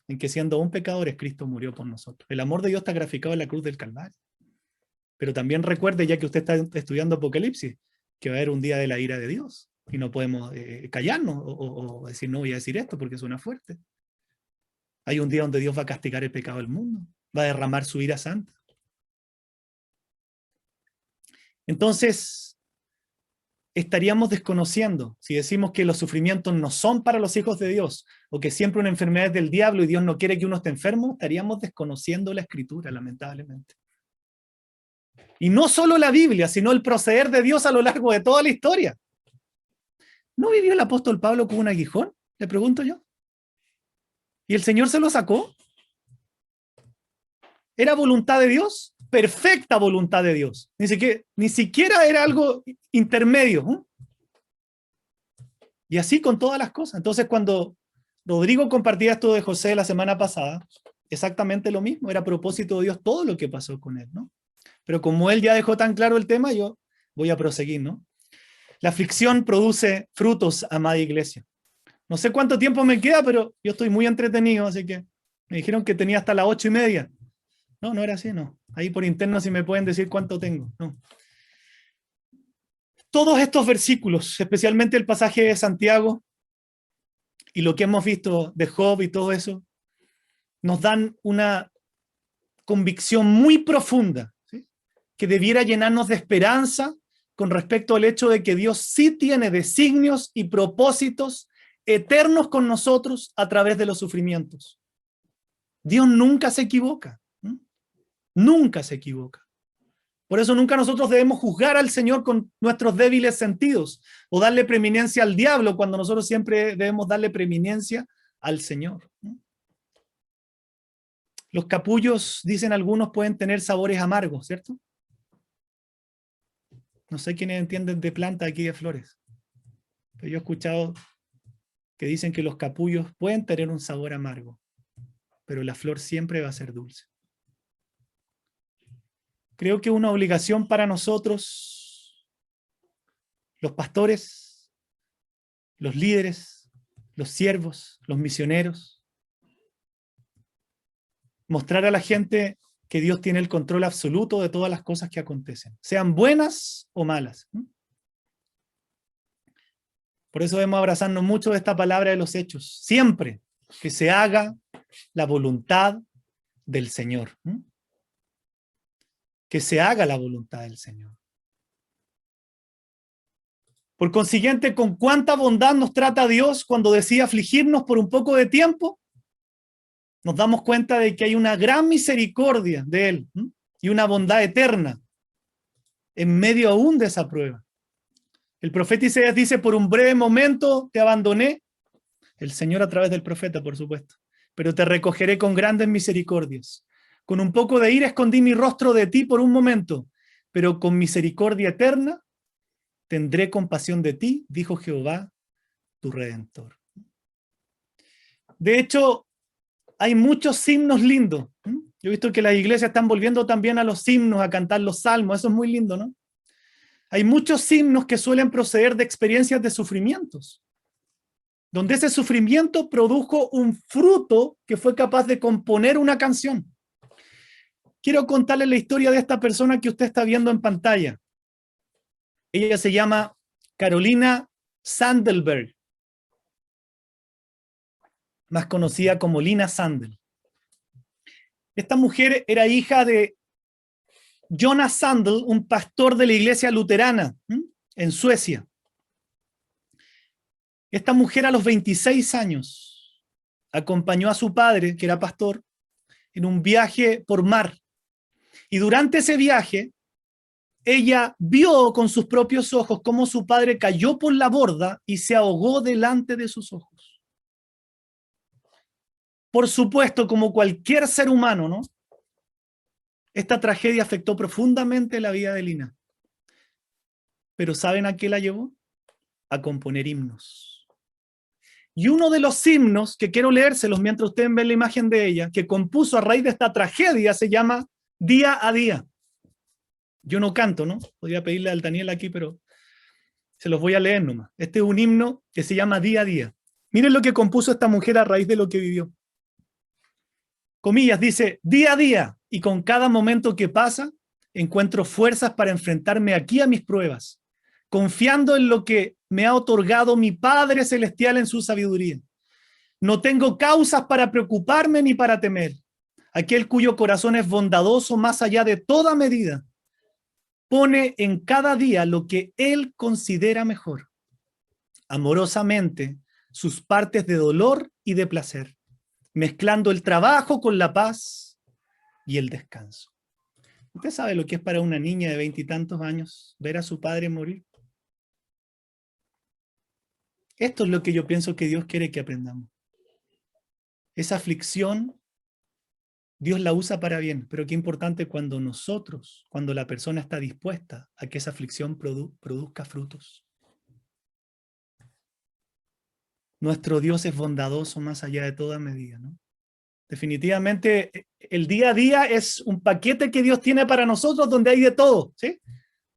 En que siendo aún pecadores, Cristo murió por nosotros. El amor de Dios está graficado en la cruz del Calvario. Pero también recuerde, ya que usted está estudiando Apocalipsis, que va a haber un día de la ira de Dios. Y no podemos callarnos o decir, no voy a decir esto porque suena fuerte. Hay un día donde Dios va a castigar el pecado del mundo. Va a derramar su ira santa. Entonces, estaríamos desconociendo, si decimos que los sufrimientos no son para los hijos de Dios, o que siempre una enfermedad es del diablo y Dios no quiere que uno esté enfermo, estaríamos desconociendo la Escritura, lamentablemente. Y no solo la Biblia, sino el proceder de Dios a lo largo de toda la historia. ¿No vivió el apóstol Pablo con un aguijón? Le pregunto yo. ¿Y el Señor se lo sacó? ¿Era voluntad de Dios? Perfecta voluntad de Dios. Ni siquiera era algo intermedio. Y así con todas las cosas. Entonces, cuando Rodrigo compartía esto de José la semana pasada, exactamente lo mismo. Era a propósito de Dios todo lo que pasó con él, ¿no? Pero como él ya dejó tan claro el tema, yo voy a proseguir, ¿no? La aflicción produce frutos, amada iglesia. No sé cuánto tiempo me queda, pero yo estoy muy entretenido, así que me dijeron que tenía hasta las 8:30. No era así, no. Ahí por interno si me pueden decir cuánto tengo. No. Todos estos versículos, especialmente el pasaje de Santiago y lo que hemos visto de Job y todo eso, nos dan una convicción muy profunda, ¿sí?, que debiera llenarnos de esperanza con respecto al hecho de que Dios sí tiene designios y propósitos eternos con nosotros a través de los sufrimientos. Dios nunca se equivoca. Nunca se equivoca. Por eso nunca nosotros debemos juzgar al Señor con nuestros débiles sentidos o darle preeminencia al diablo cuando nosotros siempre debemos darle preeminencia al Señor. Los capullos, dicen algunos, pueden tener sabores amargos, ¿cierto? No sé quiénes entienden de planta aquí de flores, pero yo he escuchado que dicen que los capullos pueden tener un sabor amargo, pero la flor siempre va a ser dulce. Creo que es una obligación para nosotros, los pastores, los líderes, los siervos, los misioneros, mostrar a la gente que Dios tiene el control absoluto de todas las cosas que acontecen, sean buenas o malas. Por eso debemos abrazarnos mucho de esta palabra de los hechos. Siempre que se haga la voluntad del Señor. Que se haga la voluntad del Señor. Por consiguiente, ¿con cuánta bondad nos trata Dios cuando decide afligirnos por un poco de tiempo? Nos damos cuenta de que hay una gran misericordia de Él y una bondad eterna en medio aún de esa prueba. El profeta Isaías dice, por un breve momento te abandoné, el Señor a través del profeta, por supuesto, pero te recogeré con grandes misericordias. Con un poco de ira escondí mi rostro de ti por un momento, pero con misericordia eterna tendré compasión de ti, dijo Jehová, tu Redentor. De hecho, hay muchos himnos lindos. Yo he visto que las iglesias están volviendo también a los himnos, a cantar los salmos. Eso es muy lindo, ¿no? Hay muchos himnos que suelen proceder de experiencias de sufrimientos, donde ese sufrimiento produjo un fruto que fue capaz de componer una canción. Quiero contarle la historia de esta persona que usted está viendo en pantalla. Ella se llama Carolina Sandelberg, más conocida como Lina Sandel. Esta mujer era hija de Jonas Sandel, un pastor de la iglesia luterana en Suecia. Esta mujer a los 26 años acompañó a su padre, que era pastor, en un viaje por mar. Y durante ese viaje, ella vio con sus propios ojos cómo su padre cayó por la borda y se ahogó delante de sus ojos. Por supuesto, como cualquier ser humano, ¿no? Esta tragedia afectó profundamente la vida de Lina. Pero ¿saben a qué la llevó? A componer himnos. Y uno de los himnos, que quiero leérselos mientras ustedes ven la imagen de ella, que compuso a raíz de esta tragedia, se llama Día a Día. Yo no canto, ¿no? Podría pedirle al Daniel aquí, pero se los voy a leer nomás. Este es un himno que se llama Día a Día. Miren lo que compuso esta mujer a raíz de lo que vivió. Comillas, dice: día a día, y con cada momento que pasa, encuentro fuerzas para enfrentarme aquí a mis pruebas, confiando en lo que me ha otorgado mi Padre Celestial en su sabiduría. No tengo causas para preocuparme ni para temer. Aquel cuyo corazón es bondadoso más allá de toda medida, pone en cada día lo que él considera mejor, amorosamente, sus partes de dolor y de placer, mezclando el trabajo con la paz y el descanso. ¿Usted sabe lo que es para una niña de 20 y tantos años ver a su padre morir? Esto es lo que yo pienso que Dios quiere que aprendamos. Esa aflicción, Dios la usa para bien, pero qué importante cuando la persona está dispuesta a que esa aflicción produzca frutos. Nuestro Dios es bondadoso más allá de toda medida, ¿no? Definitivamente, el día a día es un paquete que Dios tiene para nosotros donde hay de todo, ¿sí?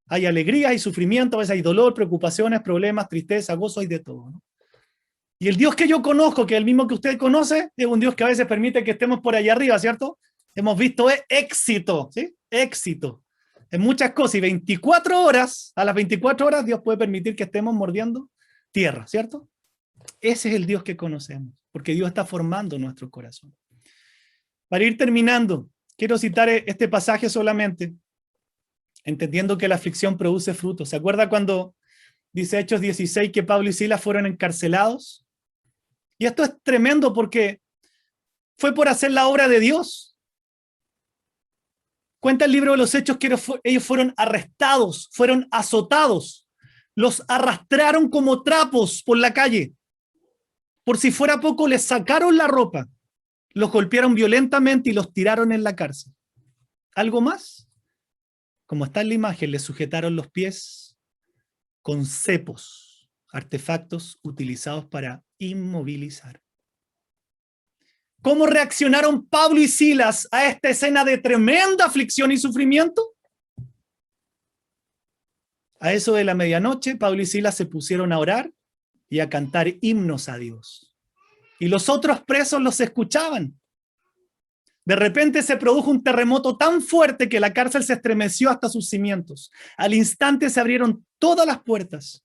Hay alegría, hay sufrimiento, a veces hay dolor, preocupaciones, problemas, tristeza, gozo, hay de todo, ¿no? Y el Dios que yo conozco, que es el mismo que usted conoce, es un Dios que a veces permite que estemos por allá arriba, ¿cierto? Hemos visto éxito, ¿sí? Éxito en muchas cosas. Y 24 horas, a las 24 horas, Dios puede permitir que estemos mordiendo tierra, ¿cierto? Ese es el Dios que conocemos, porque Dios está formando nuestro corazón. Para ir terminando, quiero citar este pasaje solamente, entendiendo que la aflicción produce frutos. ¿Se acuerda cuando dice Hechos 16 que Pablo y Silas fueron encarcelados? Y esto es tremendo porque fue por hacer la obra de Dios. Cuenta el libro de los Hechos que ellos fueron arrestados, fueron azotados, los arrastraron como trapos por la calle. Por si fuera poco, les sacaron la ropa, los golpearon violentamente y los tiraron en la cárcel. ¿Algo más? Como está en la imagen, les sujetaron los pies con cepos, artefactos utilizados para inmovilizar. ¿Cómo reaccionaron Pablo y Silas a esta escena de tremenda aflicción y sufrimiento? A eso de la medianoche, Pablo y Silas se pusieron a orar y a cantar himnos a Dios. Y los otros presos los escuchaban. De repente se produjo un terremoto tan fuerte que la cárcel se estremeció hasta sus cimientos. Al instante se abrieron todas las puertas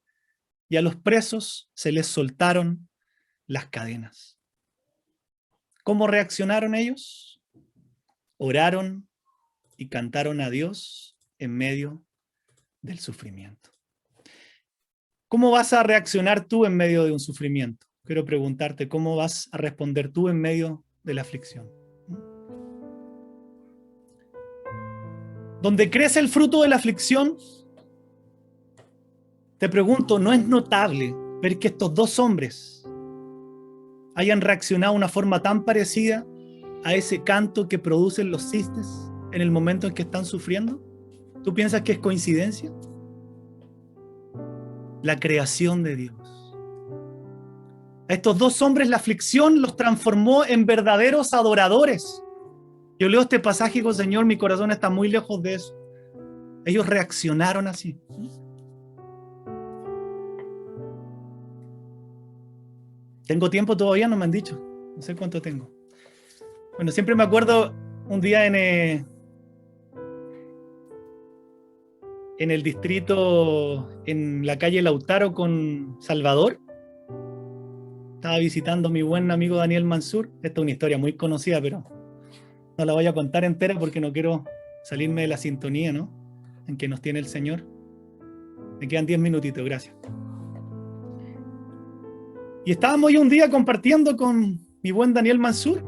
y a los presos se les soltaron las cadenas. ¿Cómo reaccionaron ellos? Oraron y cantaron a Dios en medio del sufrimiento. ¿Cómo vas a reaccionar tú en medio de un sufrimiento? Quiero preguntarte, ¿cómo vas a responder tú en medio de la aflicción? Donde crece el fruto de la aflicción, te pregunto, ¿no es notable ver que estos dos hombres hayan reaccionado de una forma tan parecida a ese canto que producen los cisnes en el momento en que están sufriendo? ¿Tú piensas que es coincidencia? La creación de Dios. A estos dos hombres la aflicción los transformó en verdaderos adoradores. Yo leo este pasaje y digo, Señor, mi corazón está muy lejos de eso. Ellos reaccionaron así. ¿Tengo tiempo todavía? No me han dicho. No sé cuánto tengo. Bueno, siempre me acuerdo un día en el distrito, en la calle Lautaro con Salvador. Estaba visitando a mi buen amigo Daniel Mansur. Esta es una historia muy conocida, pero no la voy a contar entera porque no quiero salirme de la sintonía, ¿no?, en que nos tiene el Señor. Me quedan 10 minutitos, gracias. Y estábamos hoy un día compartiendo con mi buen Daniel Mansur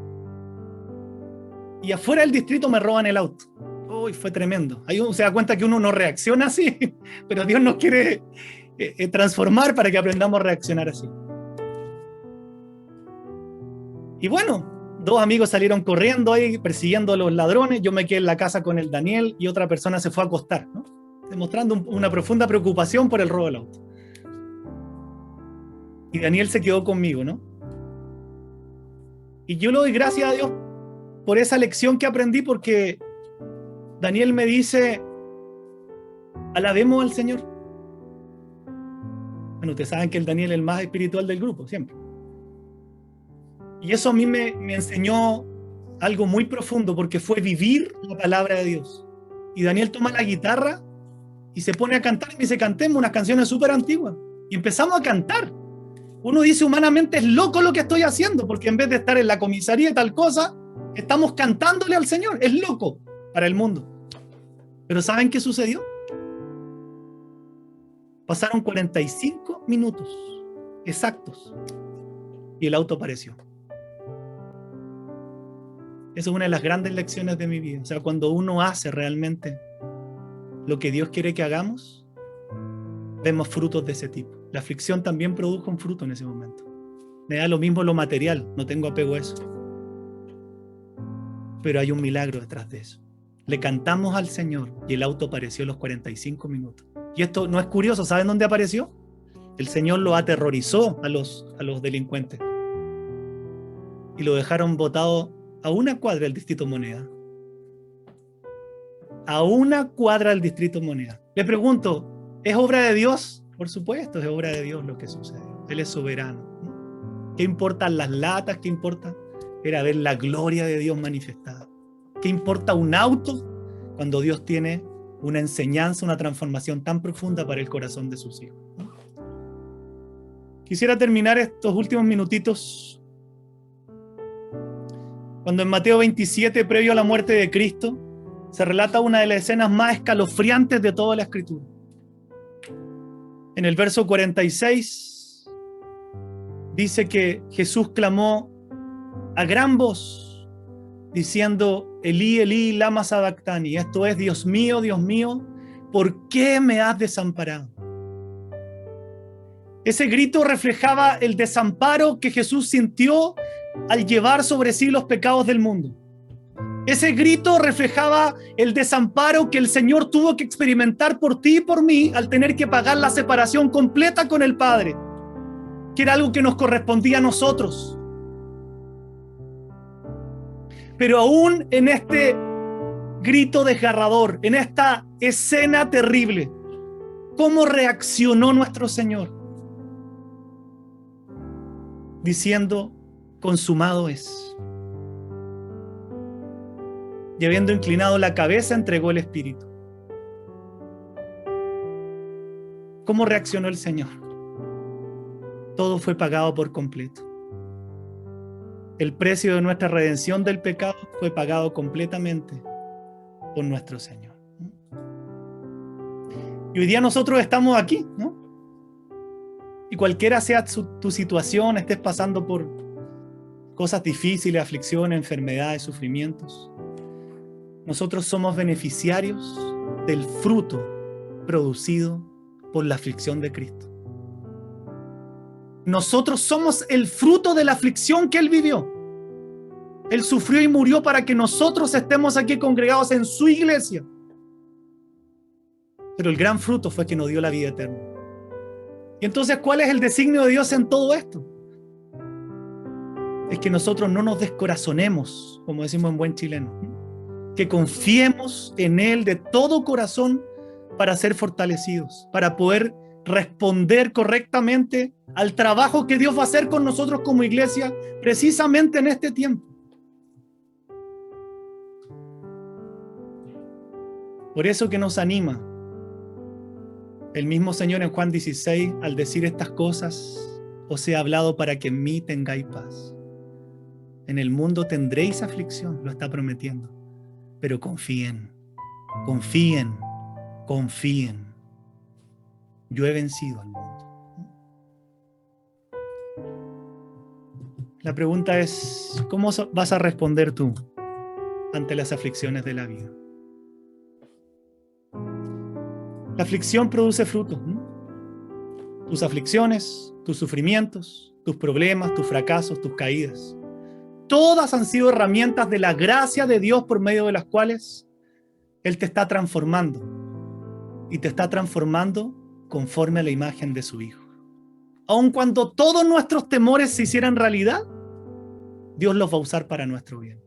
y afuera del distrito me roban el auto. Uy, fue tremendo. Ahí uno se da cuenta que uno no reacciona así, pero Dios nos quiere transformar para que aprendamos a reaccionar así. Y bueno, dos amigos salieron corriendo ahí persiguiendo a los ladrones. Yo me quedé en la casa con el Daniel y otra persona se fue a acostar, ¿no?, demostrando una profunda preocupación por el robo del auto. Y Daniel se quedó conmigo, ¿no? Y yo le doy gracias a Dios por esa lección que aprendí, porque Daniel me dice: alabemos al Señor. Bueno, ustedes saben que el Daniel es el más espiritual del grupo, siempre. Y eso a mí me enseñó algo muy profundo, porque fue vivir la palabra de Dios. Y Daniel toma la guitarra y se pone a cantar y me dice: cantemos unas canciones súper antiguas. Y empezamos a cantar. Uno dice humanamente: es loco lo que estoy haciendo, porque en vez de estar en la comisaría y tal cosa, estamos cantándole al Señor. Es loco para el mundo. Pero ¿saben qué sucedió? Pasaron 45 minutos exactos y el auto apareció. Esa es una de las grandes lecciones de mi vida. O sea, cuando uno hace realmente lo que Dios quiere que hagamos, vemos frutos de ese tipo. La aflicción también produjo un fruto en ese momento. Me da lo mismo lo material, no tengo apego a eso. Pero hay un milagro detrás de eso. Le cantamos al Señor y el auto apareció a los 45 minutos. Y esto no es curioso, ¿saben dónde apareció? El Señor lo aterrorizó a los delincuentes y lo dejaron botado a una cuadra del Distrito Moneda. A una cuadra del Distrito Moneda. Le pregunto, ¿es obra de Dios? Por supuesto, es obra de Dios lo que sucedió. Él es soberano. ¿Qué importan las latas? ¿Qué importa? Era ver la gloria de Dios manifestada. ¿Qué importa un auto cuando Dios tiene una enseñanza, una transformación tan profunda para el corazón de sus hijos? Quisiera terminar estos últimos minutitos cuando en Mateo 27, previo a la muerte de Cristo, se relata una de las escenas más escalofriantes de toda la Escritura. En el verso 46 dice que Jesús clamó a gran voz diciendo: Elí, Elí, lama sabactani. Esto es: Dios mío, ¿por qué me has desamparado? Ese grito reflejaba el desamparo que Jesús sintió al llevar sobre sí los pecados del mundo. Ese grito reflejaba el desamparo que el Señor tuvo que experimentar por ti y por mí al tener que pagar la separación completa con el Padre, que era algo que nos correspondía a nosotros. Pero aún en este grito desgarrador, en esta escena terrible, ¿cómo reaccionó nuestro Señor? Diciendo: consumado es. Y habiendo inclinado la cabeza, entregó el espíritu. ¿Cómo reaccionó el Señor? Todo fue pagado por completo. El precio de nuestra redención del pecado fue pagado completamente por nuestro Señor. Y hoy día nosotros estamos aquí, ¿no? Y cualquiera sea tu situación, estés pasando por cosas difíciles, aflicciones, enfermedades, sufrimientos, nosotros somos beneficiarios del fruto producido por la aflicción de Cristo. Nosotros somos el fruto de la aflicción que Él vivió. Él sufrió y murió para que nosotros estemos aquí congregados en su iglesia. Pero el gran fruto fue que nos dio la vida eterna. Y entonces, ¿cuál es el designio de Dios en todo esto? Es que nosotros no nos descorazonemos, como decimos en buen chileno, que confiemos en Él de todo corazón para ser fortalecidos, para poder responder correctamente al trabajo que Dios va a hacer con nosotros como iglesia precisamente en este tiempo. Por eso que nos anima el mismo Señor en Juan 16 al decir estas cosas: os he hablado para que en mí tengáis paz. En el mundo tendréis aflicción, lo está prometiendo, pero confíen, confíen, confíen. Yo he vencido al mundo. La pregunta es: ¿cómo vas a responder tú ante las aflicciones de la vida? La aflicción produce frutos, ¿no? Tus aflicciones, tus sufrimientos, tus problemas, tus fracasos, tus caídas, todas han sido herramientas de la gracia de Dios por medio de las cuales Él te está transformando, y te está transformando conforme a la imagen de su Hijo. Aun cuando todos nuestros temores se hicieran realidad, Dios los va a usar para nuestro bien.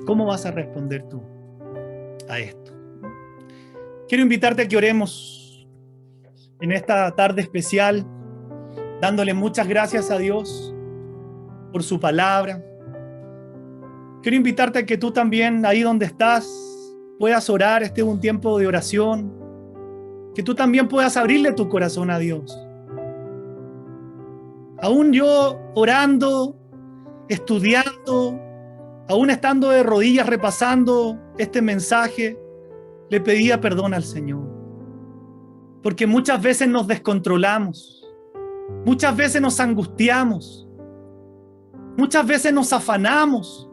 ¿Cómo vas a responder tú a esto? Quiero invitarte a que oremos en esta tarde especial, dándole muchas gracias a Dios por su palabra. Quiero invitarte a que tú también, ahí donde estás, puedas orar. Este es un tiempo de oración. Que tú también puedas abrirle tu corazón a Dios. Aún yo orando, estudiando, aún estando de rodillas repasando este mensaje, le pedía perdón al Señor. Porque muchas veces nos descontrolamos, muchas veces nos angustiamos, muchas veces nos afanamos,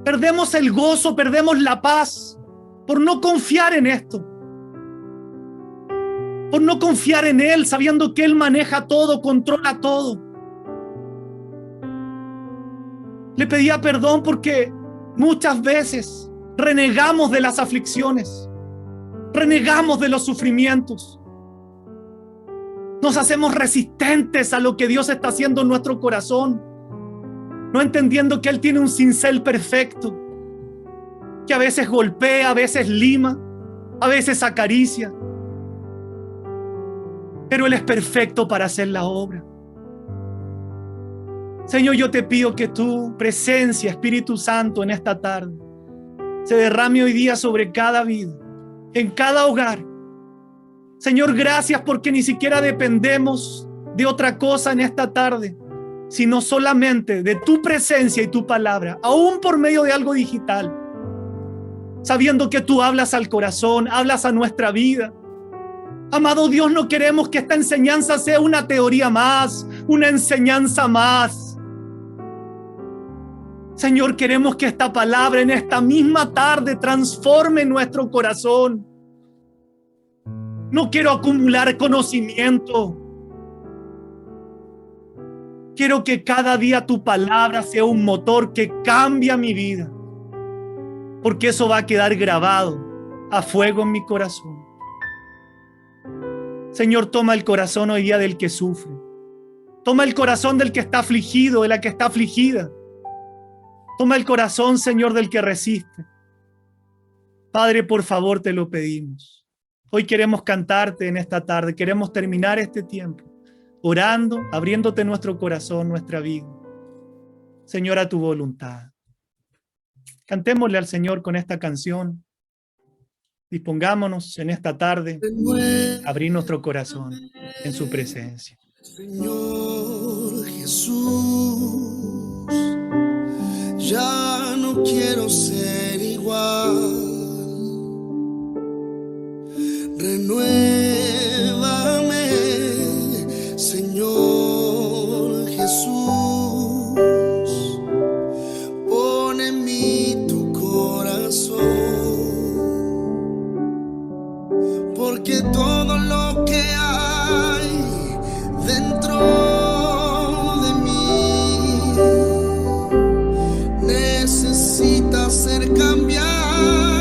perdemos el gozo, perdemos la paz por no confiar en esto, por no confiar en Él, sabiendo que Él maneja todo, controla todo. Le pedía perdón porque muchas veces renegamos de las aflicciones, renegamos de los sufrimientos, nos hacemos resistentes a lo que Dios está haciendo en nuestro corazón, no entendiendo que Él tiene un cincel perfecto, que a veces golpea, a veces lima, a veces acaricia, pero Él es perfecto para hacer la obra. Señor, yo te pido que tu presencia, Espíritu Santo, en esta tarde se derrame hoy día sobre cada vida, en cada hogar. Señor, gracias porque ni siquiera dependemos de otra cosa en esta tarde, sino solamente de tu presencia y tu palabra, aún por medio de algo digital, sabiendo que tú hablas al corazón, hablas a nuestra vida. Amado Dios, no queremos que esta enseñanza sea una teoría más, una enseñanza más. Señor, queremos que esta palabra en esta misma tarde transforme nuestro corazón. No quiero acumular conocimiento. Quiero que cada día tu palabra sea un motor que cambie mi vida, porque eso va a quedar grabado a fuego en mi corazón. Señor, toma el corazón hoy día del que sufre. Toma el corazón del que está afligido, de la que está afligida. Toma el corazón, Señor, del que resiste. Padre, por favor, te lo pedimos. Hoy queremos cantarte en esta tarde. Queremos terminar este tiempo orando, abriéndote nuestro corazón, nuestra vida. Señor, a tu voluntad. Cantémosle al Señor con esta canción. Dispongámonos en esta tarde a abrir nuestro corazón en su presencia. Señor Jesús, ya no quiero ser igual. Renuévame, Señor Jesús. Pon en mí tu corazón, porque todo lo que hay dentro de mí necesita ser cambiado.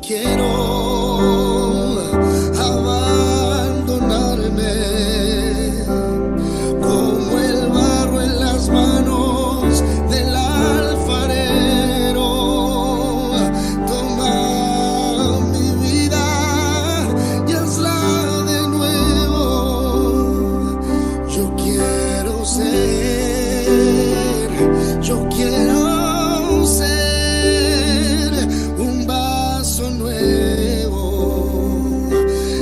quiero abandonarme como el barro en las manos del alfarero. Toma mi vida y hazla de nuevo. Yo quiero ser un vaso nuevo.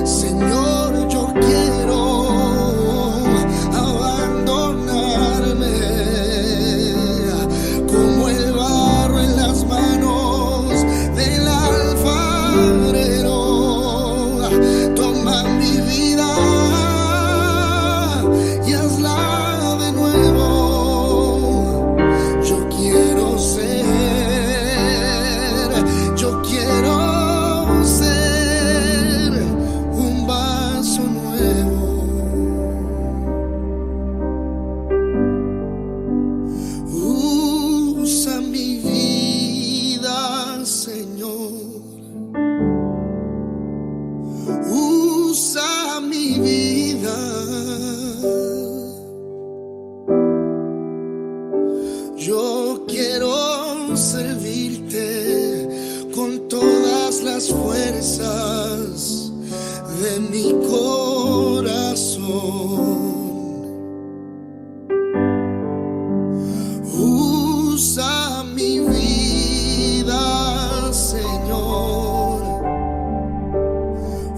Señor, yo quiero abandonarme como el barro en las manos del alfarero. Toma mi vida y hazla de nuevo. Yo quiero ser un vaso nuevo. Usa mi vida, Señor. Usa mi vida. Yo quiero servirte con todas las fuerzas de mi corazón. Usa mi vida, Señor.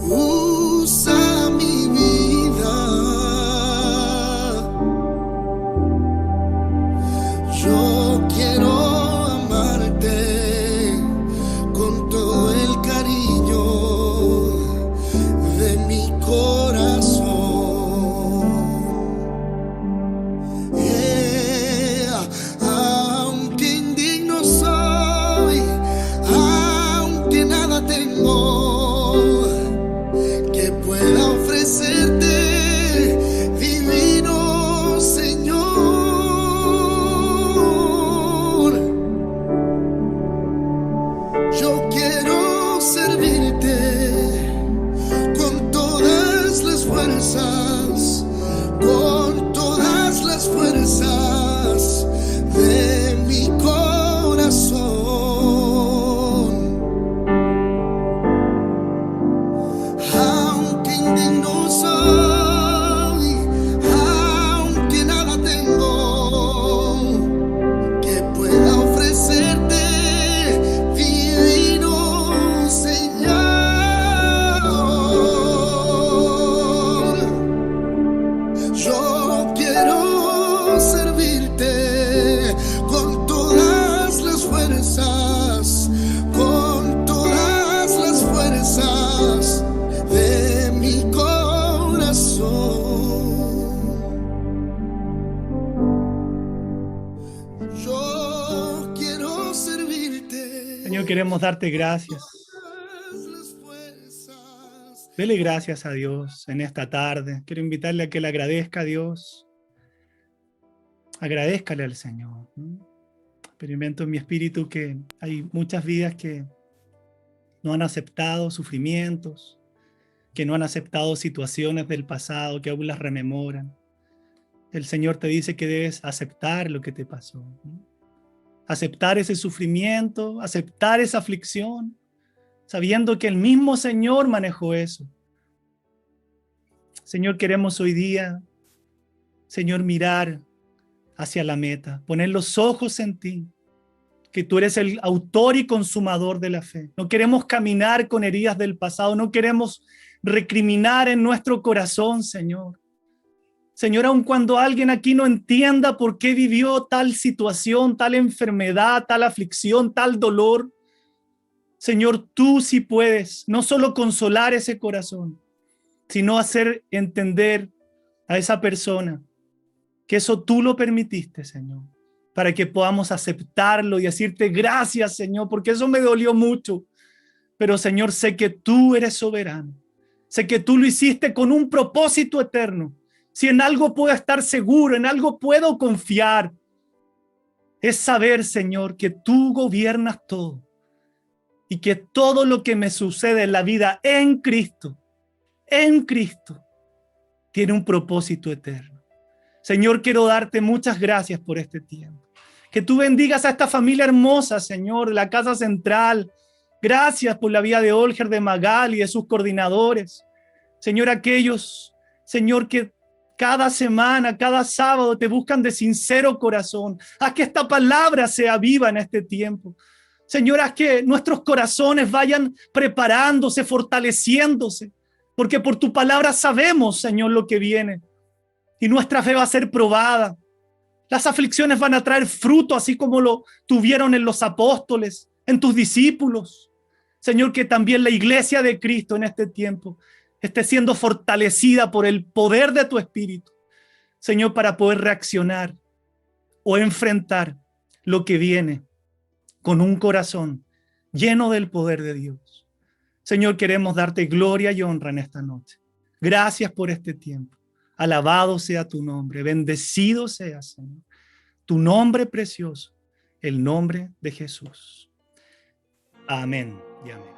Usa mi vida. Yo quiero amarte con todo el cariño de mi corazón. Aunque indigno soy, aunque nada tengo que pueda ofrecerte, divino Señor. Yo quiero servirte con todas las fuerzas, con todas las fuerzas de mi corazón. Aunque indigno soy, aunque nada tengo que pueda ofrecerte, divino Señor. Yo quiero servirte con todas las fuerzas, con todas las fuerzas de mi corazón. Yo quiero servirte. Señor, queremos darte gracias. Todas las fuerzas. Dele gracias a Dios en esta tarde. Quiero invitarle a que le agradezca a Dios. Agradézcale al Señor. Experimento en mi espíritu que hay muchas vidas que no han aceptado sufrimientos, que no han aceptado situaciones del pasado, que aún las rememoran. El Señor te dice que debes aceptar lo que te pasó. Aceptar ese sufrimiento, aceptar esa aflicción, sabiendo que el mismo Señor manejó eso. Señor, queremos hoy día, Señor, mirar hacia la meta, poner los ojos en ti, que tú eres el autor y consumador de la fe. No queremos caminar con heridas del pasado, no queremos recriminar en nuestro corazón, Señor. Señor, aun cuando alguien aquí no entienda por qué vivió tal situación, tal enfermedad, tal aflicción, tal dolor, Señor, tú sí puedes no solo consolar ese corazón, sino hacer entender a esa persona que eso tú lo permitiste, Señor, para que podamos aceptarlo y decirte gracias, Señor, porque eso me dolió mucho. Pero, Señor, sé que tú eres soberano. Sé que tú lo hiciste con un propósito eterno. Si en algo puedo estar seguro, en algo puedo confiar, es saber, Señor, que tú gobiernas todo. y que todo lo que me sucede en la vida en Cristo, tiene un propósito eterno. Señor, quiero darte muchas gracias por este tiempo. Que tú bendigas a esta familia hermosa, Señor, de la Casa Central. Gracias por la vida de Olger, de Magali, de sus coordinadores. Señor, aquellos, Señor, que cada semana, cada sábado te buscan de sincero corazón. Haz que esta palabra sea viva en este tiempo. Señor, haz que nuestros corazones vayan preparándose, fortaleciéndose, porque por tu palabra sabemos, Señor, lo que viene. Y nuestra fe va a ser probada. Las aflicciones van a traer fruto, así como lo tuvieron en los apóstoles, en tus discípulos. Señor, que también la iglesia de Cristo en este tiempo esté siendo fortalecida por el poder de tu Espíritu. Señor, para poder reaccionar o enfrentar lo que viene con un corazón lleno del poder de Dios. Señor, queremos darte gloria y honra en esta noche. Gracias por este tiempo. Alabado sea tu nombre, bendecido sea, Señor, tu nombre precioso, el nombre de Jesús. Amén y amén.